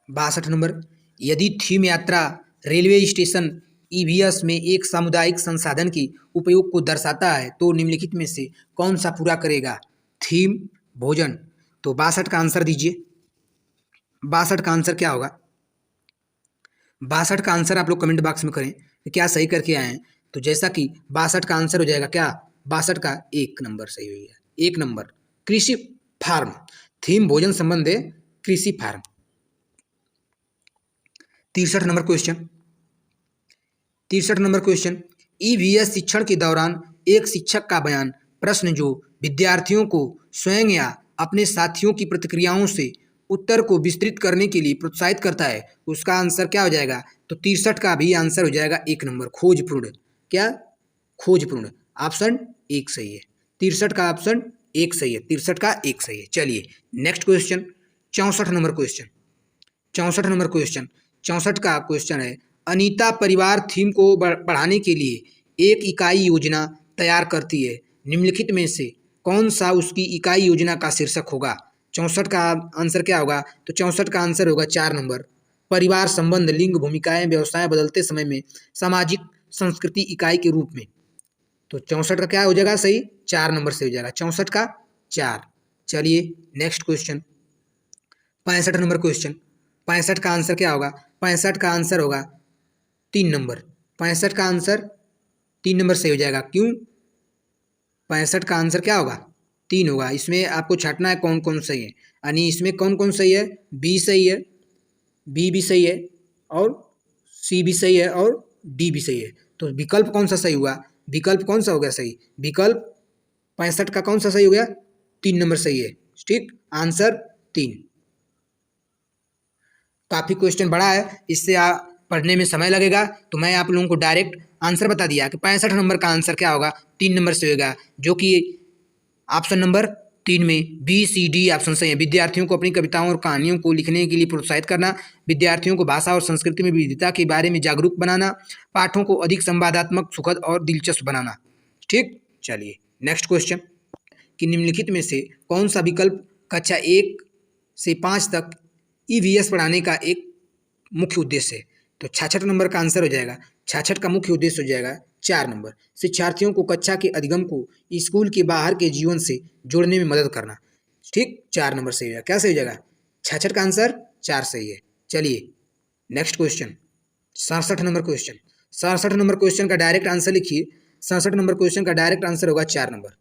Speaker 1: 62 नंबर, यदि थीम यात्रा रेलवे स्टेशन ईवीएस में एक सामुदायिक संसाधन के उपयोग को दर्शाता है तो निम्नलिखित में से कौन सा पूरा करेगा? थीम, भोजन। तो 62 का आंसर दीजिए। 62 का आंसर क्या होगा? 62 का आंसर आप लोग कमेंट बॉक्स में करें कि क्या सही करके आए हैं। तो जैसा कि 62 का आंसर हो जाएगा क्या? 62 का 1 नंबर सही हो गया। 1 नंबर कृषि फार्म। थीम भोजन संबंध है, कृषि farm. 63 number question. 63 number question, EVS शिक्षण के दौरान एक शिक्षक का बयान प्रश्न जो विद्यार्थियों को स्वयं या अपने साथियों की प्रतिक्रियाओं से उत्तर को विस्तृत करने के लिए प्रोत्साहित करता है, उसका आंसर क्या हो जाएगा? तो 63 का भी आंसर हो जाएगा 1 नंबर, खोजपूर्ण। क्या? खोजपूर्ण। ऑप्शन एक सही है। 63 का ऑप्शन एक सही है। 63 का एक सही है। चलिए next question 64 number question. 64 number question, 64 का क्वेश्चन है, अनीता परिवार थीम को बढ़ाने के लिए एक इकाई योजना तैयार करती है। निम्नलिखित में से कौन सा उसकी इकाई योजना का शीर्षक होगा? 64 का आंसर क्या होगा? तो 64 का आंसर होगा 4 नंबर, परिवार संबंध, लिंग, भूमिकाएं, व्यवसाय बदलते समय में सामाजिक संस्कृति इकाई के रूप में। तो 64 का क्या हो जाएगा सही? 4 नंबर से हो जाएगा। 64 का 4। चलिए नेक्स्ट क्वेश्चन 65 नंबर क्वेश्चन। 65 का आंसर क्या होगा? 65 का आंसर होगा 3 नंबर। 65 का आंसर 3 नंबर सही हो जाएगा। क्यों? 65 का आंसर क्या होगा? 3 होगा। इसमें आपको छांटना है कौन कौन सही है, यानी इसमें कौन कौन सही है? बी सही है, बी भी सही है और सी भी सही है और डी भी सही है। तो विकल्प कौन सा सही हुआ? विकल्प कौन सा हो गया सही? विकल्प 65 का कौन सा सही हो गया? 3 नंबर सही है। ठीक, आंसर 3। काफ़ी क्वेश्चन बड़ा है, इससे पढ़ने में समय लगेगा, तो मैं आप लोगों को डायरेक्ट आंसर बता दिया कि 65 नंबर का आंसर क्या होगा? 3 नंबर से होगा, जो कि ऑप्शन नंबर 3 में बी सी डी ऑप्शन सही है। विद्यार्थियों को अपनी कविताओं और कहानियों को लिखने के लिए प्रोत्साहित करना, विद्यार्थियों को भाषा और संस्कृति में विविधता के बारे में जागरूक बनाना, पाठों को अधिक संवादात्मक, सुखद और दिलचस्प बनाना। ठीक, चलिए नेक्स्ट क्वेश्चन कि निम्नलिखित में से कौन सा विकल्प कक्षा 1 से 5 तक ईवीएस पढ़ाने का एक मुख्य उद्देश्य है? तो 66 नंबर का आंसर हो जाएगा, 66 का मुख्य उद्देश्य हो जाएगा 4 नंबर, शिक्षार्थियों को कक्षा के अधिगम को स्कूल के बाहर के जीवन से जोड़ने में मदद करना। ठीक, 4 नंबर सही हो जाएगा। क्या सही हो जाएगा? 66 का आंसर 4 सही है। चलिए next question 67 number question. 67 number question का डायरेक्ट आंसर लिखिए। 67 नंबर क्वेश्चन का डायरेक्ट आंसर होगा 4 नंबर।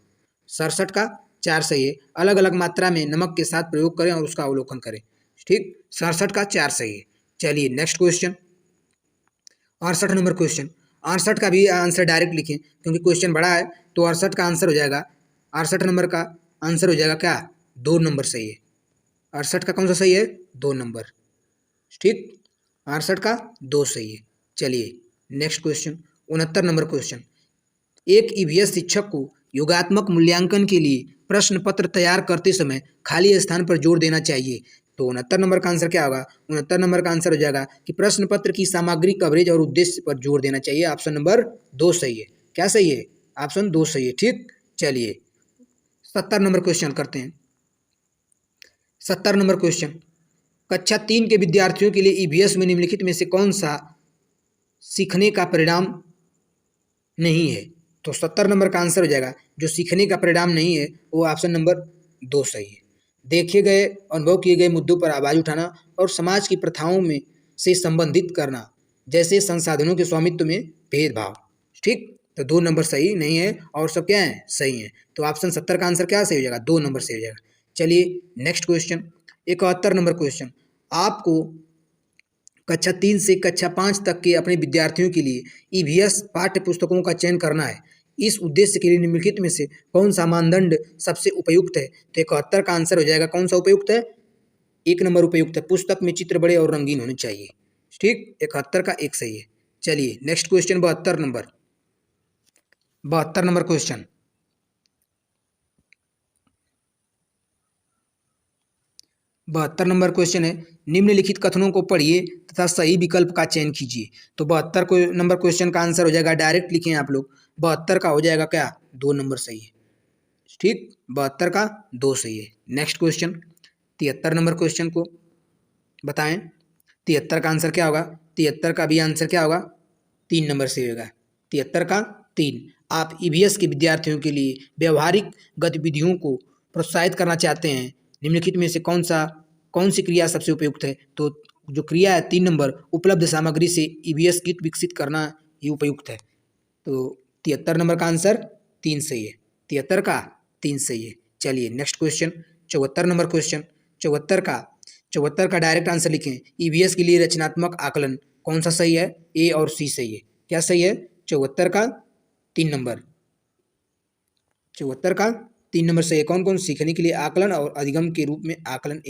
Speaker 1: 67 का 4 सही है। अलग अलग मात्रा में नमक के साथ प्रयोग करें और उसका अवलोकन करें। ठीक, 67 का 4 सही है। चलिए नेक्स्ट क्वेश्चन 68 नंबर क्वेश्चन। 68 का भी आंसर डायरेक्ट लिखें क्योंकि क्वेश्चन बड़ा है, तो 68 का आंसर हो जाएगा, 68 नंबर का आंसर हो जाएगा क्या? 2 नंबर सही है। 68 का कौन सा सही है? 2 नंबर। ठीक, 68 का 2 सही है। चलिए नेक्स्ट क्वेश्चन 69 नंबर क्वेश्चन। एक ईवीएस शिक्षक को योगात्मक मूल्यांकन के लिए प्रश्न पत्र तैयार करते समय खाली स्थान पर जोर देना चाहिए। तो 69 नंबर का आंसर क्या होगा? 69 नंबर का आंसर हो जाएगा कि प्रश्न पत्र की सामग्री, कवरेज और उद्देश्य पर जोर देना चाहिए। ऑप्शन नंबर 2 सही है। क्या सही है? ऑप्शन 2 सही है। ठीक, चलिए 70 नंबर क्वेश्चन करते हैं। 70 नंबर क्वेश्चन, कक्षा 3 के विद्यार्थियों के लिए ईवीएस में निम्नलिखित में से कौन सा सीखने का परिणाम नहीं है? तो 70 नंबर का आंसर हो जाएगा, जो सीखने का परिणाम नहीं है वो ऑप्शन नंबर 2 सही है। देखे गए, अनुभव किए गए मुद्दों पर आवाज़ उठाना और समाज की प्रथाओं में से संबंधित करना, जैसे संसाधनों के स्वामित्व में भेदभाव। ठीक, तो 2 नंबर सही नहीं है और सब क्या है? सही है। तो ऑप्शन 70 का आंसर क्या सही हो जाएगा? 2 नंबर सही हो जाएगा। चलिए नेक्स्ट क्वेश्चन 71 नंबर क्वेश्चन। आपको कक्षा 3 से कक्षा 5 तक के अपने विद्यार्थियों के लिए ईवीएस पाठ्य पुस्तकों का चयन करना है। इस उद्देश्य के लिए निम्नलिखित में से कौन सा मानदंड सबसे उपयुक्त है? तो 71 का आंसर हो जाएगा, कौन सा उपयुक्त है? 1 नंबर उपयुक्त है। पुस्तक में चित्र बड़े और रंगीन होने चाहिए। ठीक, 71 का 1 सही है। चलिए next question 72 number. 72 number question. 72 number question है, निम्नलिखित कथनों को पढ़िए तथा सही विकल्प का चयन कीजिए। तो 72 को नंबर क्वेश्चन का आंसर हो जाएगा, डायरेक्ट लिखें आप लोग, 72 का हो जाएगा क्या? 2 नंबर सही है। ठीक, 72 का 2 सही है। नेक्स्ट क्वेश्चन 73 नंबर क्वेश्चन को बताएं। 73 का आंसर क्या होगा? 73 का भी आंसर क्या होगा? 3 नंबर सही होगा। 73 का 3। आप ईवीएस के विद्यार्थियों के लिए व्यवहारिक गतिविधियों को प्रोत्साहित करना चाहते हैं। निम्नलिखित में से कौन सी क्रिया सबसे उपयुक्त है? तो जो क्रिया है 3 नंबर, उपलब्ध सामग्री से ईवीएस किट विकसित करना ही उपयुक्त है। तो 73 नंबर का आंसर 3 सही है। 73 का 3 सही है। चलिए नेक्स्ट क्वेश्चन 74 नंबर क्वेश्चन। 74 का डायरेक्ट आंसर लिखें। ईवीएस के लिए रचनात्मक आकलन कौन सा सही है? ए और सी सही है। क्या सही है? 74 का 3 नंबर। 74 का 3 नंबर सही है। कौन कौन? सीखने के लिए आकलन और अधिगम के रूप में आकलन,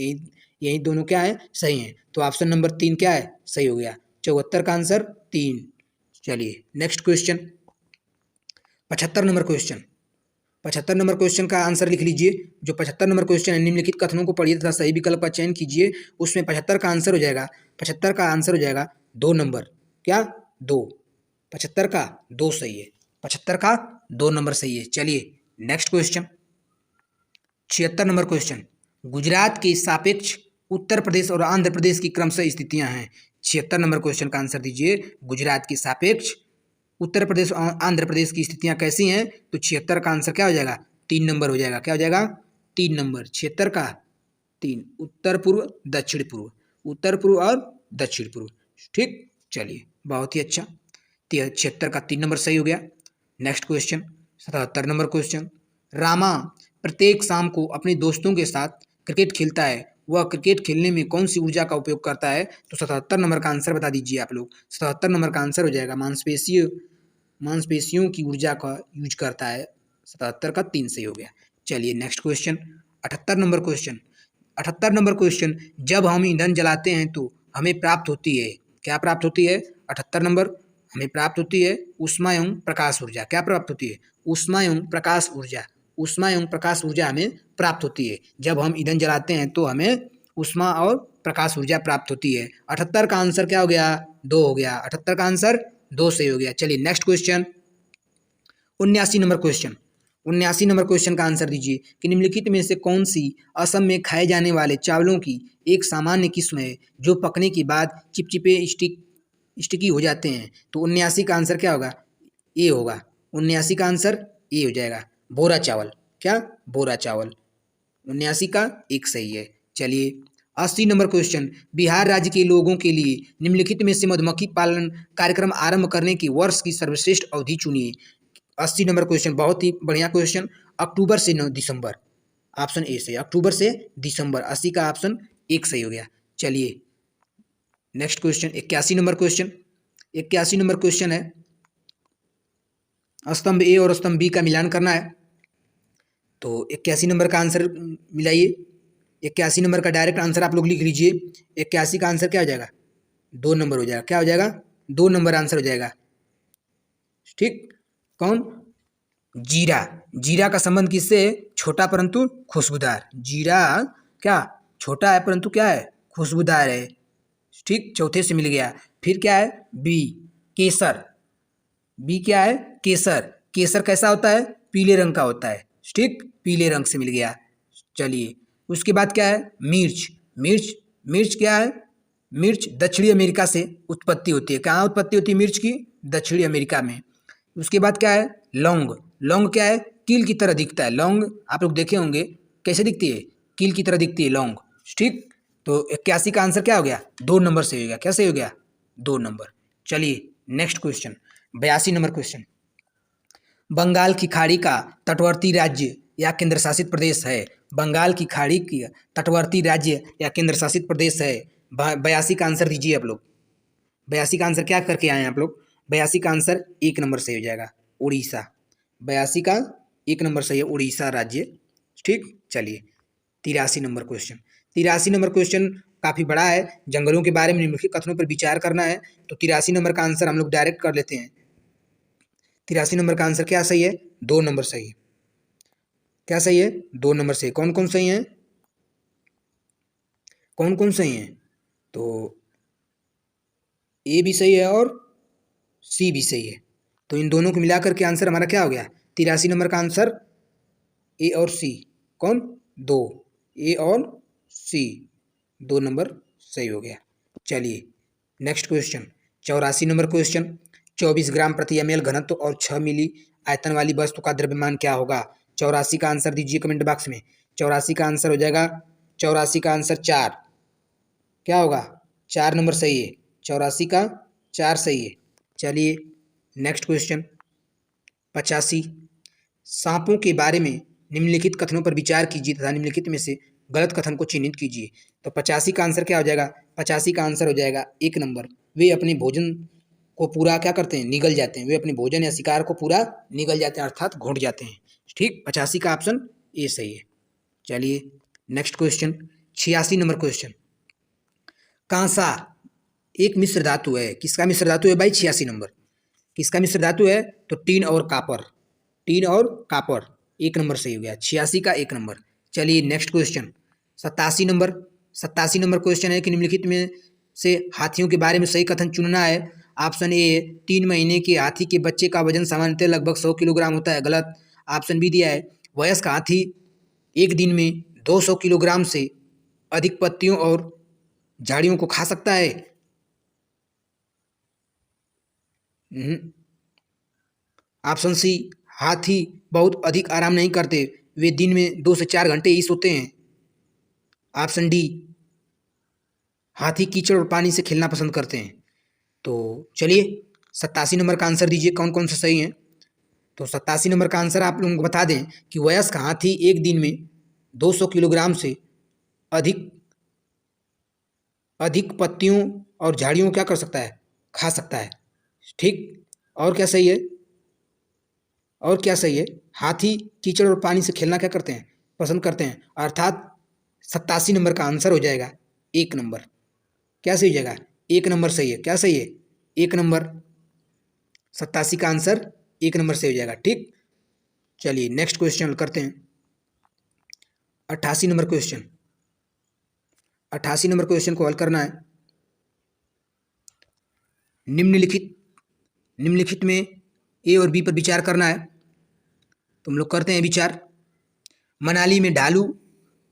Speaker 1: यही दोनों क्या है? सही हैं। तो ऑप्शन नंबर 3 क्या है? सही हो गया। 74 का आंसर 3। चलिए next question 75 number question. 75 number question का आंसर लिख लीजिए। जो 75 नंबर क्वेश्चन है, निम्नलिखित कथनों को पढ़िए तथा सही विकल्प का चयन कीजिए। उसमें 75 का आंसर हो जाएगा, 75 का आंसर हो जाएगा 2 नंबर। क्या? 2। 75 का 2 सही है। 75 का 2 नंबर सही है। चलिए next question 76 number question. Gujarat के सापेक्ष उत्तर प्रदेश और आंध्र प्रदेश की क्रमशः स्थितियां हैं। 76 नंबर क्वेश्चन का आंसर दीजिए। गुजरात की सापेक्ष उत्तर प्रदेश और आंध्र प्रदेश की स्थितियां कैसी हैं? तो 76 का आंसर क्या हो जाएगा? 3 नंबर हो जाएगा। क्या हो जाएगा? 3 नंबर। 76 का 3। उत्तर पूर्व, दक्षिण पूर्व, उत्तर पूर्व और दक्षिण पूर्व। ठीक, चलिए बहुत ही अच्छा। 76 का 3 नंबर सही हो गया। Next question 77 number question. Rama प्रत्येक शाम को अपने दोस्तों के साथ क्रिकेट खेलता है। वह क्रिकेट खेलने में कौन सी ऊर्जा का उपयोग करता है? तो 77 नंबर का आंसर बता दीजिए आप लोग। 77 नंबर का आंसर हो जाएगा मांसपेशियों की ऊर्जा का यूज करता है। 77 का 3 सही हो गया। चलिए next question 78 number question. 78 number question. जब हम ईंधन जलाते हैं तो हमें प्राप्त होती है, क्या प्राप्त होती है? 78 नंबर, हमें प्राप्त होती है ऊष्मा एवं प्रकाश ऊर्जा। क्या प्राप्त होती है? ऊष्मा एवं प्रकाश ऊर्जा। ऊष्मा एवं प्रकाश ऊर्जा हमें प्राप्त होती है। जब हम ईंधन जलाते हैं तो हमें ऊष्मा और प्रकाश ऊर्जा प्राप्त होती है। 78 का आंसर क्या हो गया? 2 हो गया। 78 का आंसर 2 सही हो गया। चलिए next question, 79 number question. 79 number question का आंसर दीजिए कि निम्नलिखित में से कौन सी असम में खाए जाने वाले चावलों की एक सामान्य किस्म है जो पकने के बाद चिपचिपे स्टिकी हो जाते हैं। तो 79 का आंसर क्या होगा? ए होगा। 79 का आंसर ए हो जाएगा। बोरा चावल। क्या? बोरा चावल। 79 का एक सही है। चलिए 80 नंबर क्वेश्चन, बिहार राज्य के लोगों के लिए निम्नलिखित में से मधुमक्खी पालन कार्यक्रम आरंभ करने की वर्ष की सर्वश्रेष्ठ अवधि चुनिए। 80 नंबर क्वेश्चन बहुत ही बढ़िया क्वेश्चन। अक्टूबर से 9 दिसंबर, ऑप्शन ए से अक्टूबर से दिसंबर। 80 का ऑप्शन एक सही हो गया। चलिए next question, 81 number question. 81 number question है, स्तंभ ए और स्तंभ बी का मिलान करना है। तो 81 नंबर का आंसर मिलाइए। 81 नंबर का डायरेक्ट आंसर आप लोग लिख लीजिए। 81 का आंसर क्या हो जाएगा? 2 नंबर हो जाएगा। क्या हो जाएगा? 2 नंबर आंसर हो जाएगा। ठीक। कौन? जीरा। जीरा का संबंध किससे है? छोटा परंतु खुशबूदार। जीरा क्या? छोटा है परंतु क्या है? खुशबूदार है। ठीक, चौथे से मिल गया। फिर क्या है? बी, केसर। बी क्या है? केसर। केसर कैसा होता है? पीले रंग का होता है। ठीक, पीले रंग से मिल गया। चलिए उसके बाद क्या है? मिर्च। मिर्च, मिर्च क्या है? मिर्च दक्षिणी अमेरिका से उत्पत्ति होती है। कहाँ उत्पत्ति होती है मिर्च की? दक्षिणी अमेरिका में। उसके बाद क्या है? लौंग। लौंग क्या है? कील की तरह दिखता है। लौंग आप लोग देखे होंगे कैसे दिखती है? कील की तरह दिखती है लौंग। ठीक, तो 81 का आंसर क्या हो गया? 2 नंबर से हो गया। क्या सही हो गया? 2 नंबर। चलिए next question, 82 number question. Bengal की खाड़ी का तटवर्ती राज्य या केंद्र शासित प्रदेश है। बंगाल की खाड़ी की तटवर्ती राज्य या केंद्र शासित प्रदेश है। 82 का आंसर दीजिए आप लोग। 82 का आंसर क्या करके आए हैं आप लोग? 82 का आंसर 1 नंबर सही हो जाएगा, उड़ीसा। 82 का 1 नंबर सही है, उड़ीसा राज्य। ठीक, चलिए 83 नंबर क्वेश्चन। 83 नंबर क्वेश्चन काफ़ी बड़ा है। जंगलों के बारे में निम्नलिखित कथनों पर विचार करना है। तो 83 नंबर का आंसर हम लोग डायरेक्ट कर लेते हैं। 83 नंबर का आंसर क्या सही है? 2 नंबर सही है। क्या सही है? 2 नंबर सही। कौन कौन सही है? कौन कौन सही है? तो ए भी सही है और सी भी सही है। तो इन दोनों को मिलाकर के आंसर हमारा क्या हो गया? 83 नंबर का आंसर ए और सी। कौन? 2। ए और सी, 2 नंबर सही हो गया। चलिए नेक्स्ट क्वेश्चन, 84 नंबर क्वेश्चन। 24 ग्राम प्रति ml घनत्व और 6 मिली आयतन वाली वस्तु का द्रव्यमान क्या होगा? 84 का आंसर दीजिए कमेंट बॉक्स में। 84 का आंसर हो जाएगा, 84 का आंसर 4। क्या होगा? 4 नंबर सही है। 84 का 4 सही है। चलिए नेक्स्ट क्वेश्चन, 85। सांपों के बारे में निम्नलिखित कथनों पर विचार कीजिए तथा निम्नलिखित में से गलत कथन को चिन्हित कीजिए। तो 85 का आंसर क्या हो जाएगा? 85 का आंसर हो जाएगा 1 नंबर। वे अपने भोजन को पूरा क्या करते हैं? निगल जाते हैं। वे अपने भोजन या शिकार को पूरा निगल जाते हैं, अर्थात घोंट जाते हैं। ठीक, 85 का ऑप्शन ए सही है। चलिए नेक्स्ट क्वेश्चन, 86 नंबर क्वेश्चन। कांसा एक मिश्र धातु है। किसका मिश्र धातु है भाई? 86 नंबर। किसका मिश्र धातु है? तो टीन और कापर। टीन और कापर, 1 नंबर सही हो गया। 86 का 1 नंबर। चलिए next question, 87 number. 87 number question है कि निम्नलिखित में से हाथियों के बारे में सही कथन चुनना है। ऑप्शन ए, 3 महीने के हाथी के बच्चे का वजन सामान्यतः लगभग 100 किलोग्राम होता है। गलत। ऑप्शन बी दिया है, वयस्क हाथी एक दिन में 200 किलोग्राम से अधिक पत्तियों और झाड़ियों को खा सकता है। ऑप्शन सी, हाथी बहुत अधिक आराम नहीं करते, वे दिन में 2 से 4 घंटे ही सोते हैं। ऑप्शन डी, हाथी कीचड़ और पानी से खेलना पसंद करते हैं। तो चलिए 87 नंबर का आंसर दीजिए कौन कौन से सही हैं। तो 87 नंबर का आंसर आप लोगों को बता दें कि वयस्क हाथी एक दिन में 200 किलोग्राम से अधिक अधिक पत्तियों और झाड़ियों क्या कर सकता है? खा सकता है। ठीक, और क्या सही है? और क्या सही है? हाथी कीचड़ और पानी से खेलना क्या करते हैं? पसंद करते हैं, अर्थात 87 नंबर का आंसर हो जाएगा 1 नंबर। क्या सही हो जाएगा? 1 नंबर सही है। क्या सही है? 1 नंबर। 87 का आंसर 1 नंबर से हो जाएगा। ठीक, चलिए नेक्स्ट क्वेश्चन करते हैं। 88 नंबर क्वेश्चन। 88 नंबर क्वेश्चन को हल करना है। निम्नलिखित में ए और बी पर विचार करना है। तो हम लोग करते हैं विचार। मनाली में ढालू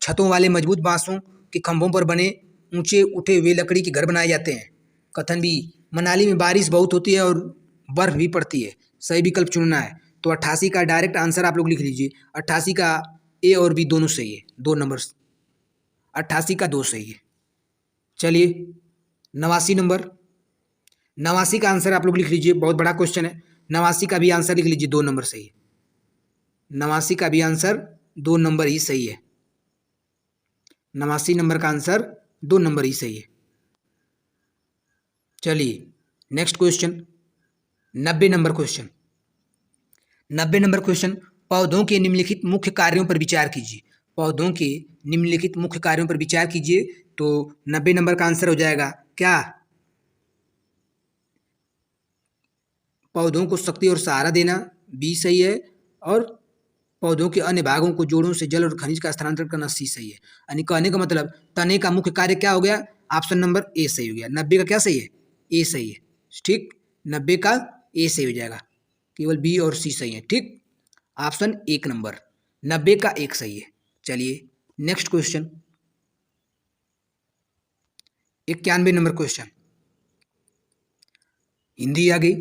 Speaker 1: छतों वाले मजबूत बांसों के खंभों पर बने ऊंचे उठे हुए लकड़ी के घर बनाए जाते हैं। कथन बी, मनाली में बारिश बहुत होती है और बर्फ भी पड़ती है। सही विकल्प चुनना है। तो 88 का डायरेक्ट आंसर आप लोग लिख लीजिए। 88 का ए और बी दोनों सही है, 2 नंबर 88 का 2 सही है। चलिए 89 नंबर। 89 का आंसर आप लोग लिख लीजिए, बहुत बड़ा क्वेश्चन है। 89 का भी आंसर लिख लीजिए, 2 नंबर सही है। 89 का भी आंसर 2 नंबर ही सही है। 89 नंबर का आंसर 2 नंबर ही सही है। चलिए next question 90 number question. 90 number question, पौधों के निम्नलिखित मुख्य कार्यों पर विचार कीजिए। पौधों के निम्नलिखित मुख्य कार्यों पर विचार कीजिए। तो 90 नंबर का आंसर हो जाएगा क्या? पौधों को शक्ति और सहारा देना, बी सही है। और पौधों के अन्य भागों को जोड़ों से जल और खनिज का स्थानांतरण करना, सी सही है। यानी कहने का मतलब तने का मुख्य कार्य क्या हो गया? ऑप्शन नंबर ए सही हो गया। 90 का क्या सही है? ए सही है। ठीक, 90 का ए सही हो जाएगा। केवल बी और सी सही है। ठीक, ऑप्शन 1 नंबर 90 का 1 सही है। चलिए next question 91 number question. Hindi आ गई।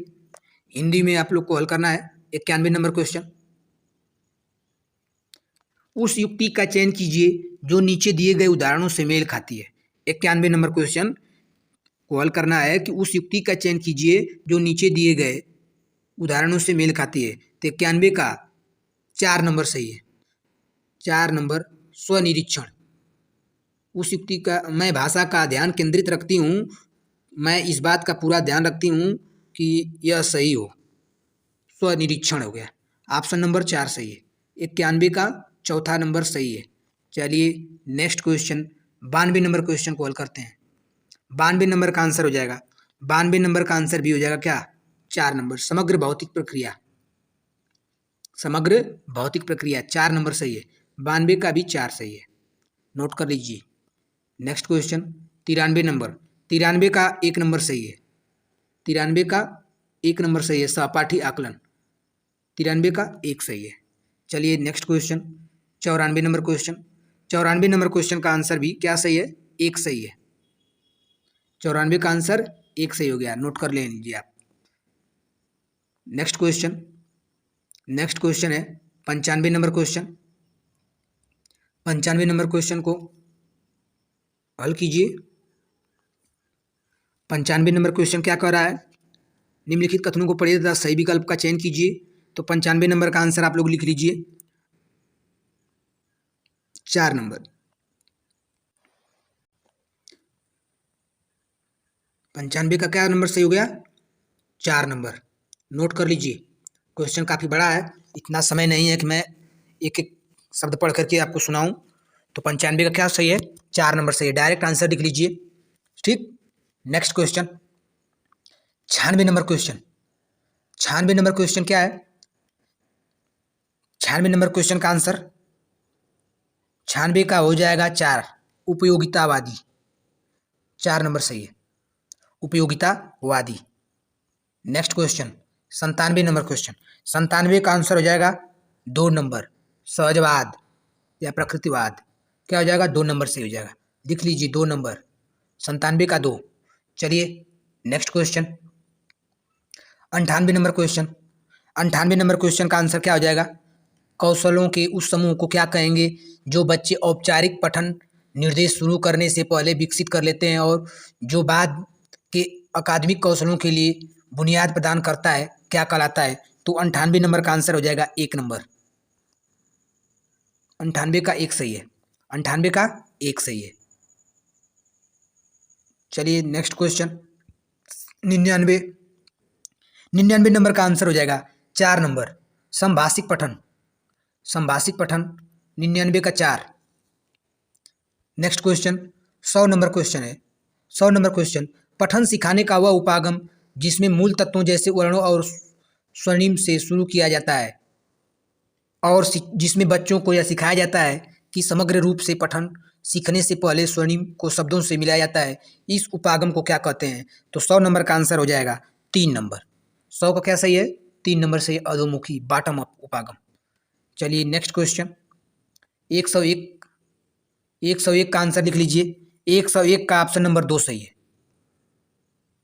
Speaker 1: हिंदी में आप लोग को हल करना है 91 नंबर क्वेश्चन। उस युक्ति का चयन कीजिए जो नीचे दिए गए उदाहरणों से मेल खाती है। 91 नंबर क्वेश्चन को हल करना है कि उस युक्ति का चयन कीजिए जो नीचे दिए गए उदाहरणों से मेल खाती है। तो 91 का 4 नंबर सही है। 4 नंबर स्वनिरीक्षण। उस युक्ति का, मैं भाषा का ध्यान केंद्रित रखती हूँ, मैं इस बात का पूरा ध्यान रखती हूँ कि यह सही हो। स्वनिरीक्षण हो गया। ऑप्शन नंबर 4 सही है। 91 का चौथा नंबर सही है। चलिए नेक्स्ट क्वेश्चन 92 नंबर क्वेश्चन को हल करते हैं। 92 नंबर का आंसर हो जाएगा, 92 नंबर का आंसर भी हो जाएगा क्या? 4 नंबर समग्र भौतिक प्रक्रिया। समग्र भौतिक प्रक्रिया 4 नंबर सही है। 92 का भी 4 सही है, नोट कर लीजिए। Next question 93 number. 93 का 1 नंबर सही है। 93 का 1 नंबर सही है। सहपाठी आकलन 93 का 1 सही है। चलिए next question 94 number question. 94 number question का आंसर भी क्या सही है? 1 सही है। 94 का आंसर 1 सही हो गया, नोट कर ले लीजिए आप। नेक्स्ट क्वेश्चन है 95 नंबर क्वेश्चन। 95 नंबर क्वेश्चन को हल कीजिए। 95 नंबर क्वेश्चन क्या कह रहा है? निम्नलिखित कथनों को पढ़िए तथा सही विकल्प का चयन कीजिए। तो 95 नंबर का आंसर आप लोग लिख लीजिए, 4 नंबर। 95 का क्या नंबर सही हो गया? 4 नंबर, नोट कर लीजिए। क्वेश्चन काफ़ी बड़ा है, इतना समय नहीं है कि मैं एक एक शब्द पढ़ करके आपको सुनाऊं। तो 95 का क्या सही है? 4 नंबर सही है। डायरेक्ट आंसर लिख लीजिए। ठीक, next question 96 number question. 96 number question क्या है? 96 नंबर क्वेश्चन का आंसर 96 का हो जाएगा 4, उपयोगितावादी। 4 नंबर सही है, उपयोगितावादी। Next question 97 number question. 97 का आंसर हो जाएगा 2 नंबर, सहजवाद या प्रकृतिवाद। क्या हो जाएगा? 2 नंबर सही हो जाएगा, लिख लीजिए 2 नंबर, 97 का 2। चलिए next question 98 number question. 98 number question का आंसर क्या हो जाएगा? कौशलों के उस समूह को क्या कहेंगे जो बच्चे औपचारिक पठन निर्देश शुरू करने से पहले विकसित कर लेते हैं और जो बाद के अकादमिक कौशलों के लिए बुनियाद प्रदान करता है, क्या कहलाता है? तो 98 नंबर का आंसर हो जाएगा 1 नंबर। 98 का 1 सही है। 98 का 1 सही है। चलिए नेक्स्ट क्वेश्चन 99। 99 नंबर का आंसर हो जाएगा 4 नंबर, संभाषिक पठन। संभाषिक पठन 99 का 4। नेक्स्ट क्वेश्चन 100 नंबर क्वेश्चन है। 100 नंबर क्वेश्चन, पठन सिखाने का वह उपागम जिसमें मूल तत्वों जैसे वर्णों और स्वर्णिम से शुरू किया जाता है। और जिसमें बच्चों को यह सिखाया जाता है कि समग्र रूप से पठन सीखने से पहले स्वर्णिम को शब्दों से मिलाया जाता है, इस उपागम को क्या कहते हैं? तो 100 नंबर का आंसर हो जाएगा 3 नंबर। 100 का क्या सही है? 3 नंबर से अधोमुखी बॉटम अप उपागम। चलिए नेक्स्ट क्वेश्चन। 101 101 का आंसर लिख लीजिए। 101 का ऑप्शन नंबर 2 सही है।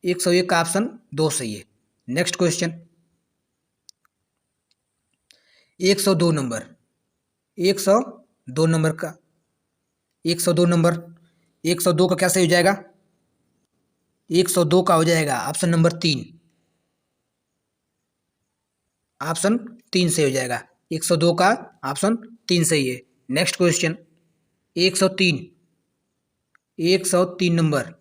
Speaker 1: 101 का ऑप्शन 2 सही है। Next question 102 number. 102 नंबर का 102 नंबर 102 का क्या सही हो जाएगा? 102 का हो जाएगा ऑप्शन नंबर 3। ऑप्शन 3 सही हो जाएगा। 102 का ऑप्शन 3 सही है। Next question 103 103 number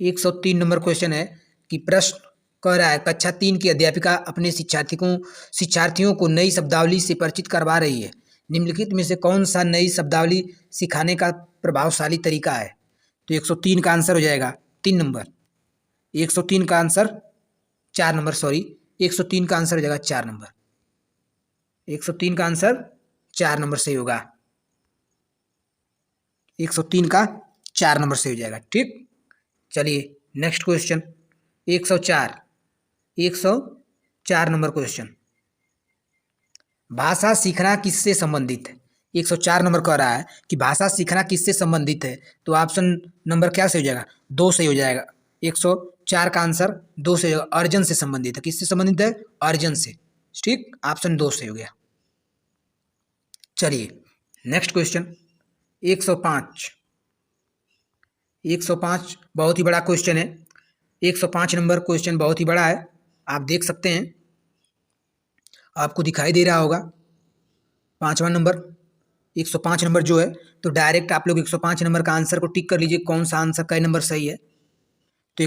Speaker 1: 103 number question है कि प्रश्न कह रहा है कक्षा 3 की अध्यापिका अपने शिक्षार्थियों को नई शब्दावली से परिचित करवा रही है। निम्नलिखित में से कौन सा नई शब्दावली सिखाने का प्रभावशाली तरीका है? तो 103 का आंसर हो जाएगा 3 नंबर। 103 का आंसर 4 नंबर, सॉरी 103 का आंसर हो जाएगा 4 नंबर। 103 का आंसर 4 नंबर सही होगा। 103 का 4 नंबर सही हो जाएगा। ठीक, चलिए नेक्स्ट क्वेश्चन 104 104 नंबर क्वेश्चन। भाषा सीखना किससे संबंधित है? 104 नंबर कह रहा है कि भाषा सीखना किससे संबंधित है? तो ऑप्शन नंबर क्या सही हो जाएगा? 2 सही हो जाएगा। 104 का आंसर 2 से हो जाएगा। अर्जन से संबंधित है। किससे संबंधित है? अर्जन से। ठीक, ऑप्शन 2 सही हो गया। चलिए नेक्स्ट क्वेश्चन 105 105 बहुत ही बड़ा क्वेश्चन है। 105 नंबर क्वेश्चन बहुत ही बड़ा है, आप देख सकते हैं, आपको दिखाई दे रहा होगा। 5वां नंबर 105 नंबर जो है, तो डायरेक्ट आप लोग 105 नंबर का आंसर को टिक कर लीजिए, कौन सा आंसर क नंबर सही है। तो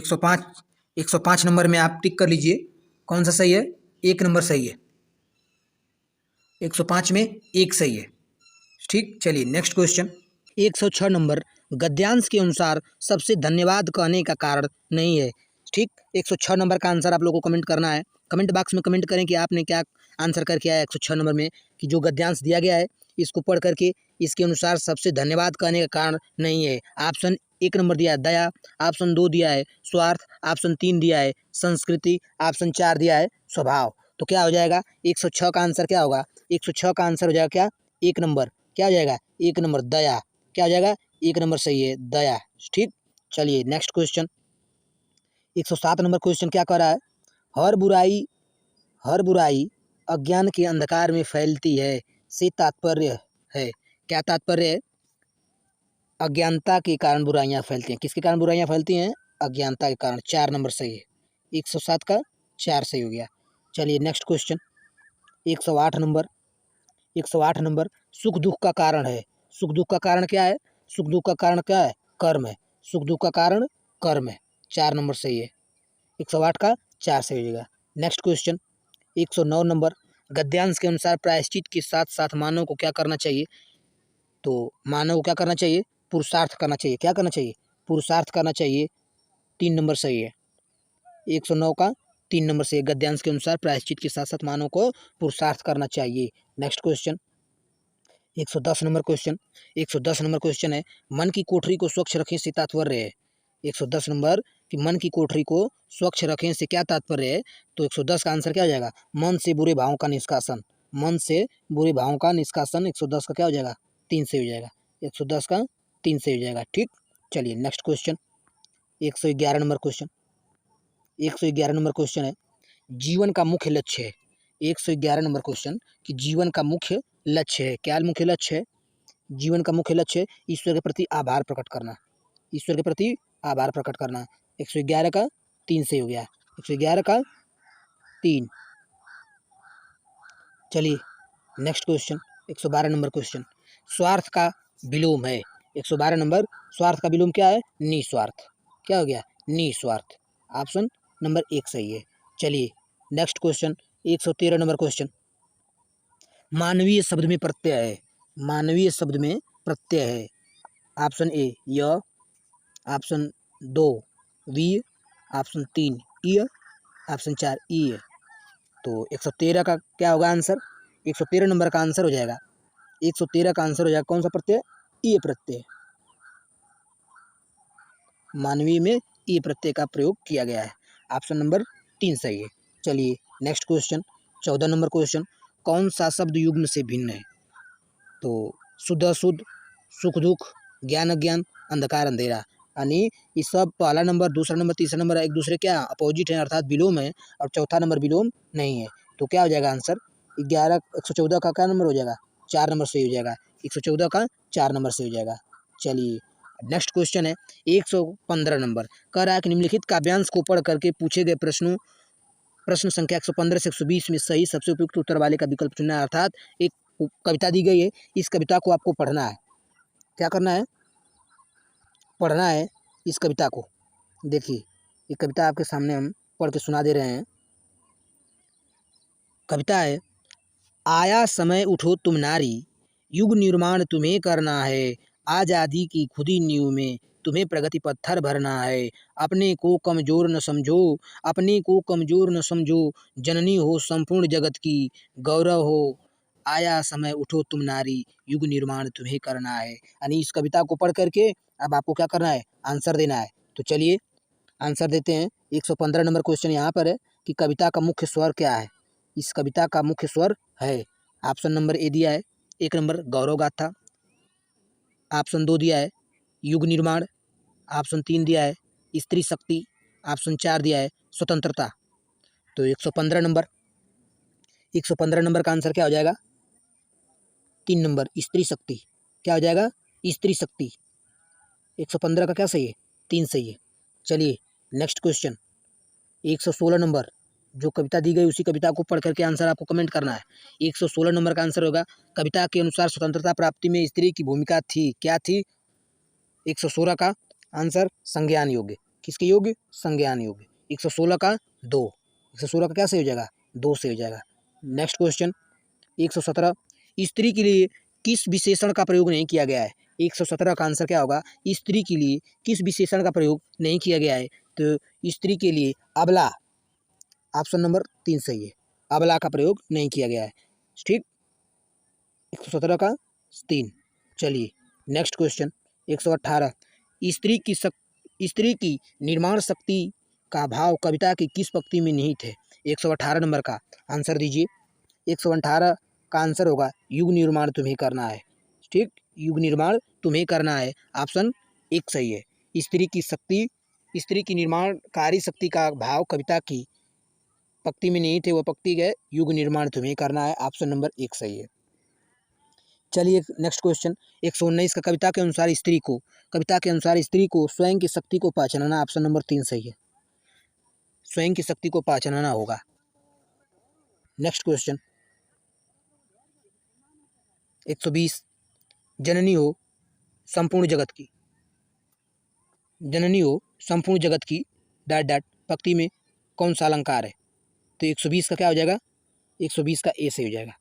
Speaker 1: 105 नंबर में आप टिक कर लीजिए कौन सा सही है। 1 नंबर सही है। 105 में 1 सही है। ठीक, चलिए नेक्स्ट क्वेश्चन 106 नंबर गद्यांश के अनुसार सबसे धन्यवाद कहने का कारण नहीं है। ठीक, 106 नंबर का आंसर आप लोगों को कमेंट करना है। कमेंट बॉक्स में कमेंट करें कि आपने क्या आंसर करके आया 106 नंबर में, कि जो गद्यांश दिया गया है इसको पढ़ करके इसके अनुसार सबसे धन्यवाद कहने का कारण नहीं है। ऑप्शन 1 नंबर दिया है दया, ऑप्शन 2 दिया है स्वार्थ, ऑप्शन 3 दिया है संस्कृति, ऑप्शन 4 दिया है स्वभाव। तो क्या हो जाएगा 106 का आंसर क्या होगा? 106 का आंसर हो जाएगा क्या? 1 नंबर। क्या हो जाएगा? 1 नंबर दया। क्या हो जाएगा? 1 नंबर सही है दया। ठीक, चलिए नेक्स्ट क्वेश्चन 107 नंबर क्वेश्चन क्या कह रहा है? हर बुराई अज्ञान के अंधकार में फैलती है से तात्पर्य है। क्या तात्पर्य है? अज्ञानता के कारण बुराइयां फैलती हैं। किसके कारण बुराइयां फैलती हैं? अज्ञानता के कारण। 4 नंबर सही है। 107 का 4 सही हो गया। चलिए नेक्स्ट क्वेश्चन 108 नंबर 108 नंबर सुख दुख का कारण है। सुख दुख का कारण क्या है? सुख दुख का कारण क्या है? कर्म है। सुख दुख का कारण कर्म है। 4 नंबर सही है। 108 का 4 सही हो जाएगा। नेक्स्ट क्वेश्चन 109 नंबर गद्यांश के अनुसार प्रायश्चित के साथ साथ मानव को क्या करना चाहिए? तो मानव को क्या करना चाहिए? पुरुषार्थ करना चाहिए। क्या करना चाहिए? पुरुषार्थ करना चाहिए। 3 नंबर सही है। 109 का 3 नंबर से गद्यांश के अनुसार प्रायश्चित के साथ साथ मानव को पुरुषार्थ करना चाहिए। Next question 110 number question 110 number question है मन की कोठरी को स्वच्छ रखें से तात्पर्य है। 110 नंबर कि मन की कोठरी को स्वच्छ रखें से क्या तात्पर्य है? तो 110 का आंसर क्या हो जाएगा? मन से बुरे भावों का निष्कासन। मन से बुरे भावों का निष्कासन 110 का क्या हो जाएगा? 3 से हो जाएगा। 110 का 3 से हो जाएगा। ठीक, चलिए next question 111 number question 111 number question है जीवन का मुख्य लक्ष्य है। 111 नंबर क्वेश्चन कि जीवन का मुख्य लक्ष्य है। क्या मुख्य लक्ष्य है? जीवन का मुख्य लक्ष्य ईश्वर के प्रति आभार प्रकट करना। ईश्वर के प्रति आभार प्रकट करना। 111 का 3 से हो गया। 111 का 3। चलिए नेक्स्ट क्वेश्चन 112 नंबर क्वेश्चन स्वार्थ का विलोम है। 112 नंबर स्वार्थ का विलोम क्या है? निस्वार्थ। क्या हो गया? निस्वार्थ। ऑप्शन नंबर 1 सही है। चलिए नेक्स्ट क्वेश्चन 113 नंबर क्वेश्चन मानवीय शब्द में प्रत्यय है। मानवीय शब्द में प्रत्यय है। ऑप्शन ए य, ऑप्शन 2 वी, ऑप्शन 3 इ, ऑप्शन 4 ई। तो 113 का क्या होगा आंसर? 113 नंबर का आंसर हो जाएगा, 113 का आंसर हो जाएगा कौन सा प्रत्यय, ई प्रत्यय। मानवीय में ई प्रत्यय का प्रयोग किया गया है। ऑप्शन नंबर 3 सही है। चलिए नेक्स्ट क्वेश्चन, 14 नंबर क्वेश्चन, कौन सा शब्द युग्म से भिन्न है? तो शुद्ध अशुद्ध, सुख दुख, ज्ञान अज्ञान, अंधकार अंधेरा, यानी ये सब पहला नंबर, दूसरा नंबर, तीसरा नंबर एक दूसरे क्या अपोजिट है, अर्थात विलोम है, और चौथा नंबर विलोम नहीं है। तो क्या हो जाएगा आंसर, 114 का क्या नंबर हो जाएगा, 4 नंबर से हो जाएगा, 114 का 4 नंबर से हो जाएगा। चलिए नेक्स्ट क्वेश्चन है 115 नंबर, कह रहा है कि निम्नलिखित काव्यांश को पढ़ करके पूछे गए प्रश्न संख्या 115 से 120 में सही सबसे उपयुक्त उत्तर वाले का विकल्प चुनना है। अर्थात एक कविता दी गई है, इस कविता को आपको पढ़ना है। क्या करना है, पढ़ना है इस कविता को। देखिए ये कविता आपके सामने हम पढ़ के सुना दे रहे हैं। कविता है, आया समय उठो तुम नारी, युग निर्माण तुम्हें करना है, आज़ादी की खुदी नींव में तुम्हें प्रगति पत्थर भरना है, अपने को कमज़ोर न समझो, अपने को कमज़ोर न समझो, जननी हो संपूर्ण जगत की, गौरव हो, आया समय उठो तुम नारी, युग निर्माण तुम्हें करना है। यानी इस कविता को पढ़ करके अब आपको क्या करना है, आंसर देना है। तो चलिए आंसर देते हैं। 115 नंबर क्वेश्चन यहाँ पर है कि कविता का मुख्य स्वर क्या है। इस कविता का मुख्य स्वर है, ऑप्शन नंबर ए दिया है, 1 नंबर गौरव गाथा, ऑप्शन 2 दिया है युग निर्माण, ऑप्शन 3 दिया है स्त्री शक्ति, ऑप्शन 4 दिया है स्वतंत्रता। तो 115 नंबर का आंसर क्या हो जाएगा, 3 नंबर स्त्री शक्ति। क्या हो जाएगा, स्त्री शक्ति। 115 का क्या सही है, 3 सही है। चलिए नेक्स्ट क्वेश्चन 116 नंबर, जो कविता दी गई उसी कविता को पढ़ करके आंसर आपको कमेंट करना है। 116 नंबर का आंसर होगा, कविता के अनुसार स्वतंत्रता प्राप्ति में स्त्री की भूमिका थी, क्या थी। 116 का आंसर संज्ञान योग्य, किसके योग्य, संज्ञान योग्य। 116 का 2, 116 का क्या सही हो जाएगा, 2 से हो जाएगा। नेक्स्ट क्वेश्चन 117, स्त्री के लिए किस विशेषण का प्रयोग नहीं किया गया है। 117 का आंसर क्या होगा, स्त्री के लिए किस विशेषण का प्रयोग नहीं किया गया है। तो स्त्री के लिए अबला, ऑप्शन नंबर 3 सही है, अबला का प्रयोग नहीं किया गया है। ठीक, 117 का 3। चलिए नेक्स्ट क्वेश्चन 118, स्त्री की निर्माण शक्ति का भाव कविता की किस पंक्ति में निहित है। 118 नंबर का आंसर दीजिए। 118 का आंसर होगा युग निर्माण तुम्हें करना है। ठीक, युग निर्माण तुम्हें करना है, ऑप्शन 1 सही है। स्त्री की शक्ति, स्त्री की निर्माणकारी शक्ति का भाव कविता की पंक्ति में नहीं थे, वो पंक्ति है युग निर्माण तुम्हें करना है, ऑप्शन नंबर 1 सही है। चलिए नेक्स्ट क्वेश्चन 119 का, कविता के अनुसार स्त्री को स्वयं की शक्ति को पहचानना, ऑप्शन नंबर 3 सही है, स्वयं की शक्ति को पहचानना होगा। नेक्स्ट क्वेश्चन 120, जननी हो संपूर्ण जगत की, जननी हो संपूर्ण जगत की डैट डैट पंक्ति में कौन सा अलंकार है। तो 120 का क्या हो जाएगा, 120 का ए से हो जाएगा,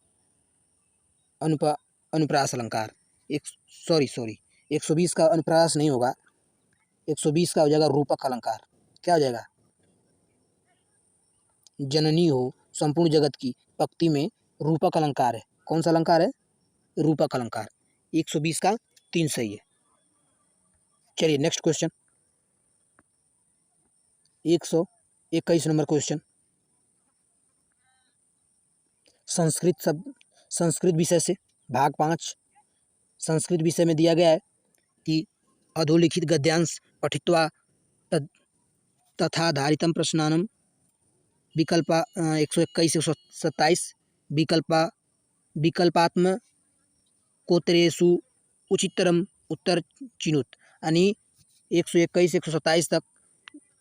Speaker 1: अनुप्रास अलंकार। एक सॉरी 120 का अनुप्रास नहीं होगा, 120 का हो जाएगा रूपक अलंकार। क्या हो जाएगा, जननी हो संपूर्ण जगत की पंक्ति में रूपक अलंकार है, कौन सा अलंकार है, रूपक अलंकार। 120 का 3 सही है। चलिए next question 121 number question, Sanskrit विषय से भाग 5, संस्कृत विषय में दिया गया है कि अधोलिखित गद्यांश पठित्वा तथाधारितं प्रश्नानं विकल्पा 121 127 विकल्पात्मकोत्तरेषु उचितरम उत्तर चिनुत। यानी 121 127 तक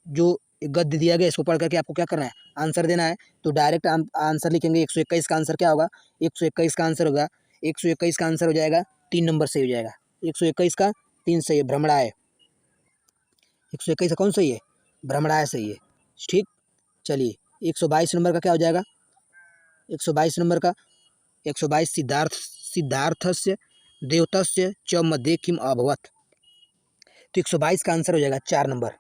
Speaker 1: जो गद्य दिया गया इसको पढ़ करके आपको क्या करना है, आंसर देना है। तो डायरेक्ट आंसर लिखेंगे। 121 का आंसर क्या होगा, 121 का आंसर होगा, 121 का आंसर हो जाएगा 3 नंबर से हो जाएगा, 121 का 3 सही है, भ्रमणाय। 121 का कौन सही है, भ्रमणाय सही है। ठीक, चलिए 122 नंबर का क्या हो जाएगा, 122 नंबर का 122 सिद्धार्थस्य देवतस्य च मध्ये किम अभवत्। तो 122 का आंसर हो जाएगा 4 नंबर,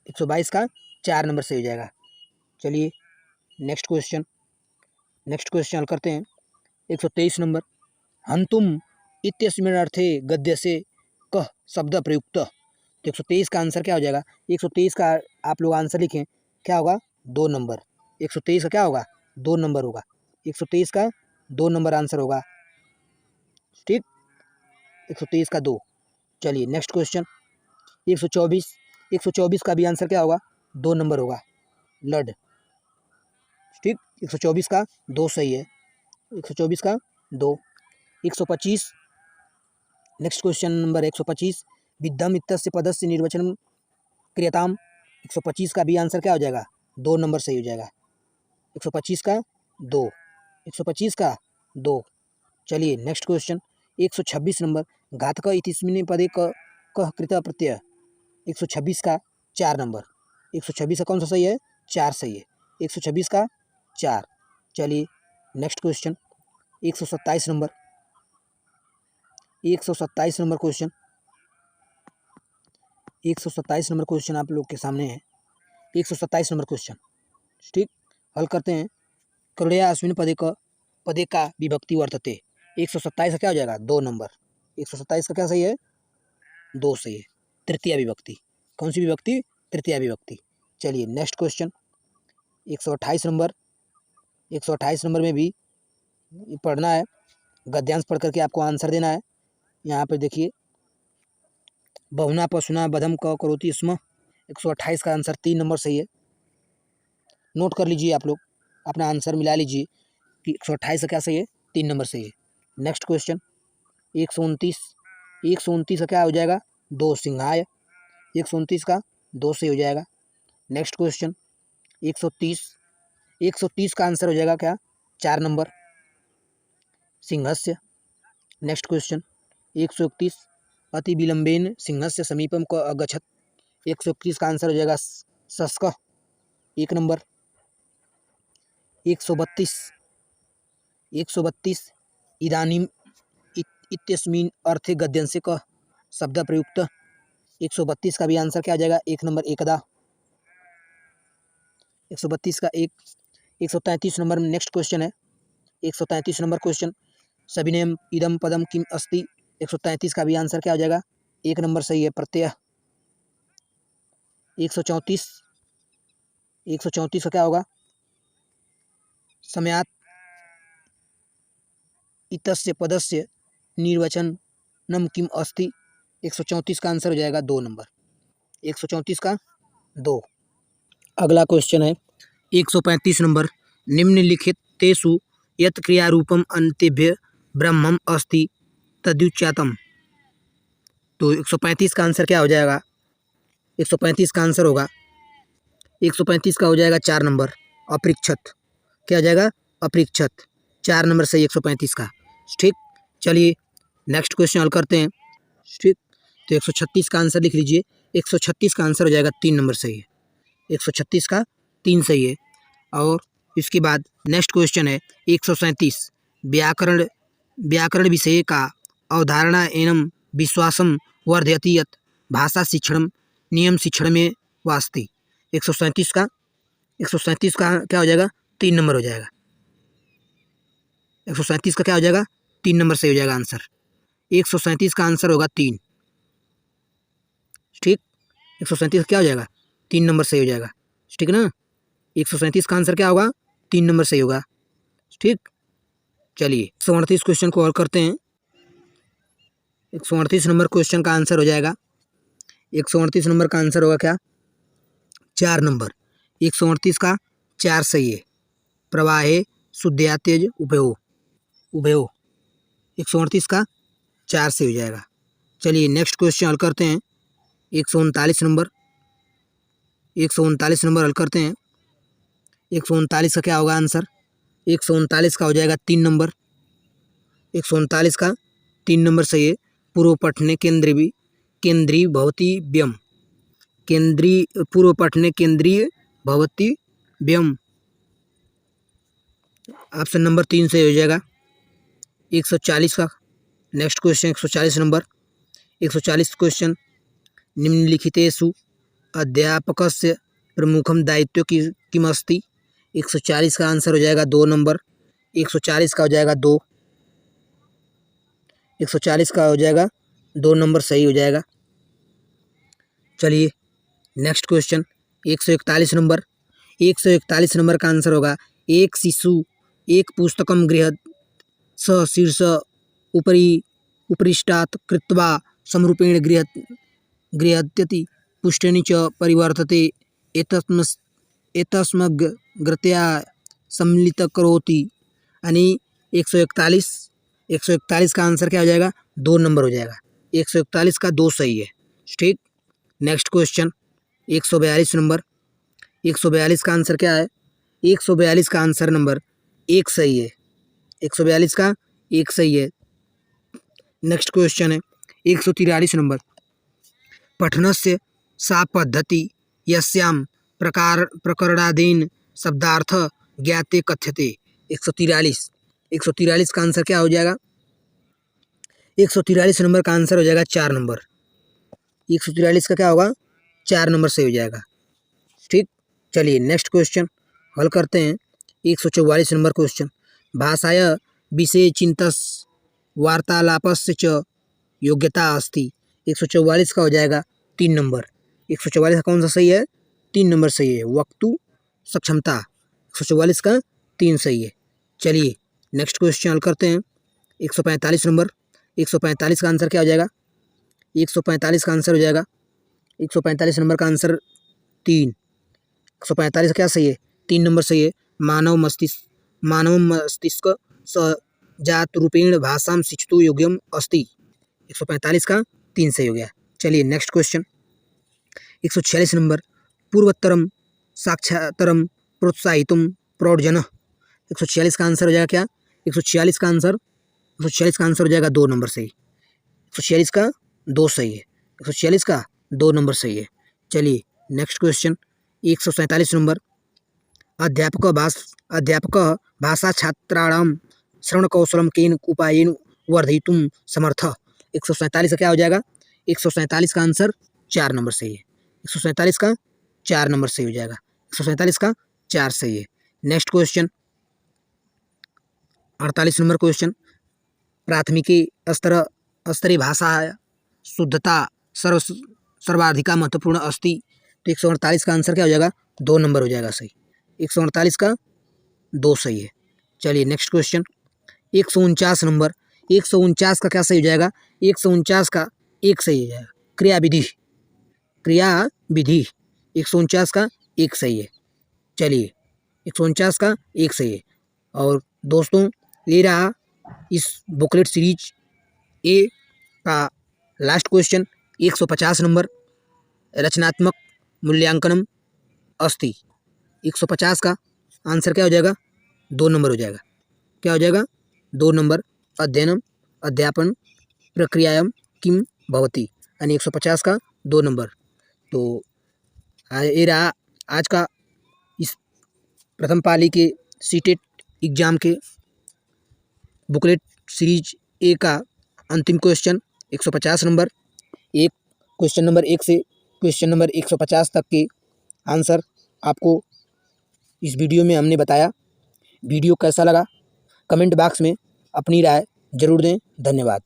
Speaker 1: 122 का 4 नंबर से हो जाएगा। चलिए नेक्स्ट क्वेश्चन नेक्स्ट क्वेश्चन हल करते हैं। 123 नंबर, हंतुम इत्यस्मिन् अर्थे गद्य से कह शब्द प्रयुक्त। तो 123 का आंसर क्या हो जाएगा? 123 का आप लोग आंसर लिखें, क्या होगा? 2 नंबर। 123 का क्या होगा? 2 नंबर होगा। 123 का 2 नंबर आंसर होगा, ठीक। 123 का 2। चलिए नेक्स्ट क्वेश्चन 124। 124 का भी आंसर क्या होगा? 2 नंबर होगा, लड, ठीक। 124 का 2 सही है। 124 का 2। 125, नेक्स्ट क्वेश्चन नंबर 125, विद्धम इत्यस्य पदस्य निर्वचनं क्रियताम। 125 का भी आंसर क्या हो जाएगा? 2 नंबर सही हो जाएगा। 125 का 2। 125 का 2। चलिए नेक्स्ट क्वेश्चन 126 नंबर, घातक इतिस्मिन् पदे कह कृत प्रत्यय। 126 का 4 नंबर। 126 का कौन सा सही है? 4 सही है। 126 का 4। चलिए next question 127 number. 127 number question, 127 number question आप लोग के सामने है। 127 नंबर क्वेश्चन, ठीक। हल करते हैं। करुणया अस्मिन् पदे का विभक्ति वर्तते। 127 का क्या हो जाएगा? 2 नंबर। 127 का क्या सही है? 2 सही है। तृतीय विभक्ति। कौन सी विभक्ति? तृतीय विभक्ति। चलिए नेक्स्ट क्वेश्चन 128 नंबर। 128 नंबर में भी पढ़ना है, गद्यांश पढ़ करके आपको आंसर देना है। यहाँ पे देखिए, बहुना पशुना बधम क करोति स्म। 128 का आंसर 3 नंबर सही है। नोट कर लीजिए, आप लोग अपना आंसर मिला लीजिए कि 128 का क्या सही है? 3 नंबर सही है। Next question 129। 129 का क्या हो जाएगा? 2 सिंहाय। 129 का 2 सही हो जाएगा। Next question 130। 130 का आंसर हो जाएगा क्या? 4 नंबर, सिंहस्य। नेक्स्ट क्वेश्चन 131, अति विलंबेन सिंहस्य समीपम क अगछत। 131 का आंसर हो जाएगा सस्क, 1 नंबर। 132। 132, इदानीम इत्यस्मिन् अर्थे गद्यंसे कः शब्द प्रयुक्त। 132 का भी आंसर क्या आ जाएगा? 1 नंबर, एकदा। 132 का 1। 133 नंबर में नेक्स्ट क्वेश्चन है। 133 नंबर क्वेश्चन, सविनयम इदम पदम किम अस्ति। 133 का भी आंसर क्या हो जाएगा? 1 नंबर सही है, प्रत्यय। 134। 134 का क्या होगा? समयात् इतस्य पदस्य निर्वचनम किम अस्ति। 134 का आंसर हो जाएगा 2 नंबर। 134 का 2। अगला क्वेश्चन है 135 नंबर, निम्नलिखितेषु यत् क्रियारूपम अन्तेभ्य ब्रह्मम अस्ति तदुच्यतम। तो 135 का आंसर क्या हो जाएगा? 135 का आंसर होगा, 135 का हो जाएगा 4 नंबर, अपृच्छत। क्या हो जाएगा? अपृच्छत। 4 नंबर सही 135 का, ठीक। चलिए नेक्स्ट क्वेश्चन हल करते हैं, ठीक। तो 136 का आंसर लिख लीजिए। 136 का आंसर हो जाएगा 3 नंबर सही है। 136 का 3 सही है। और इसके बाद नेक्स्ट क्वेश्चन है 137, व्याकरण व्याकरण विषय का अवधारणा एवं विश्वासम वर्धयति यत् भाषा शिक्षण नियम शिक्षण में वास्ति। 137 का 137 का क्या हो जाएगा? 3 नंबर हो जाएगा। 137 का क्या हो जाएगा? 3 नंबर सही हो जाएगा आंसर। 137 का आंसर होगा 3, ठीक। 137 का क्या हो जाएगा? 3 नंबर सही हो जाएगा, ठीक ना। 137 का आंसर क्या होगा? 3 नंबर सही होगा, ठीक। चलिए 138 क्वेश्चन को हल करते हैं। 138 नंबर क्वेश्चन का आंसर हो जाएगा, 138 नंबर का आंसर होगा क्या? 4 नंबर। 138 का 4 सही है। प्रवाहे शुद्धया तेज उभयो उभयो। 138 का 4 से हो जाएगा। चलिए नेक्स्ट क्वेश्चन हल करते हैं। 139 नंबर, 139 नंबर हल करते हैं। 139 का क्या होगा आंसर? 139 का हो जाएगा 3 नंबर। 139 का 3 नंबर सही है। पूर्व पठने केंद्रीय भवती व्यम। पूर्व पठने केंद्रीय भवती व्यम, ऑप्शन नंबर 3 सही हो जाएगा। 140 का नेक्स्ट क्वेश्चन 140 नंबर। 140 क्वेश्चन, निम्नलिखितेषु अध्यापकस्य प्रमुखम दायित्व किमस्ति। 140 का आंसर हो जाएगा 2 नंबर। 140 का हो जाएगा 2, 140 का हो जाएगा 2 नंबर सही हो जाएगा। चलिए नेक्स्ट क्वेश्चन 141 नंबर। 141 नंबर का आंसर होगा एक शिशु एक पुस्तकम गृहत स शीर्ष उपरिष्टात् कृत्वा समरूपेण गृह्यति पुष्टेनि च परिवर्तते एतस्मग्रतया सम्मिलितकरोति। यानी 141 का आंसर क्या हो जाएगा 2 नंबर हो जाएगा। 141 का 2 सही है। ठीक, नेक्स्ट क्वेश्चन 142 नंबर। 142 का आंसर क्या है? 142 का आंसर नंबर 1 सही है। 142 का 1 सही है। नेक्स्ट क्वेश्चन है 143 नंबर। पठनस्य सा पद्धति यस्यां प्रकरणादीन शब्दार्थ ज्ञाते कथ्यते। 143 का आंसर क्या हो जाएगा? 143 नंबर का आंसर हो जाएगा 4 नंबर। 143 का क्या होगा? 4 नंबर से हो जाएगा। ठीक, चलिए नेक्स्ट क्वेश्चन हल करते हैं। 144 नंबर क्वेश्चन। भाषाय विषय चिंतस वार्तालापस्य च योग्यता अस्ति। 144 का हो जाएगा 3 नंबर। 144 का कौन सा सही है? 3 नंबर सही है। वक्तु सक्षमता 144 का 3 सही है। चलिए नेक्स्ट क्वेश्चन हल करते हैं। 145 नंबर। 145 का आंसर क्या हो जाएगा? 145 का आंसर हो जाएगा 145 नंबर का आंसर 3। 145 का क्या सही है? 3 नंबर सही है। मानव मस्तिष्क सजात रूपेण भाषां शिक्षितुं योग्यम अस्ति। 145 का 3 सही हो गया। चलिए नेक्स्ट क्वेश्चन 146 नंबर। पूर्वोत्तरम साक्षात्तरम प्रोत्साहितुम प्रौढ़जन। 146 का आंसर हो जाएगा क्या? 146 का आंसर हो जाएगा 2 नंबर सही। 146 का 2 सही है। 146 का 2 नंबर सही है। चलिए नेक्स्ट क्वेश्चन 147 नंबर। अध्यापक भाषा छात्राणां श्रवणकौशलं केन उपायेन वर्धयितुं समर्थ। 147 का क्या हो जाएगा? 147 का आंसर 4 नंबर सही है। 147 का 4 नंबर सही हो जाएगा। 147 का 4 सही है। Next question 48 number question. प्राथमिकी स्तरीय भाषा शुद्धता सर्वाधिका महत्वपूर्ण अस्ति। तो 148 का आंसर क्या हो जाएगा? 2 नंबर हो जाएगा सही। 148 का 2 सही है। चलिए नेक्स्ट क्वेश्चन 149 नंबर। 149 का क्या सही हो जाएगा? 149 का 1 सही हो जाएगा। क्रिया विधि 149 का 1 सही है। चलिए 149 का 1 सही है। और दोस्तों ये रहा इस बुकलेट सीरीज ए का लास्ट क्वेश्चन 150 नंबर। रचनात्मक मूल्यांकनम अस्ति। 150 का आंसर क्या हो जाएगा? 2 नंबर हो जाएगा। क्या हो जाएगा? 2 नंबर। अध्ययनम अध्यापन प्रक्रियायां किम भवति। यानी 150 का 2 नंबर। तो ये रहा आज का इस प्रथम पाली के सीटेट एग्जाम के बुकलेट सीरीज ए का अंतिम क्वेश्चन 150 नंबर। क्वेश्चन नंबर 1 से क्वेश्चन नंबर 150 तक के आंसर आपको इस वीडियो में हमने बताया। वीडियो कैसा लगा कमेंट बॉक्स में अपनी राय जरूर दें। धन्यवाद।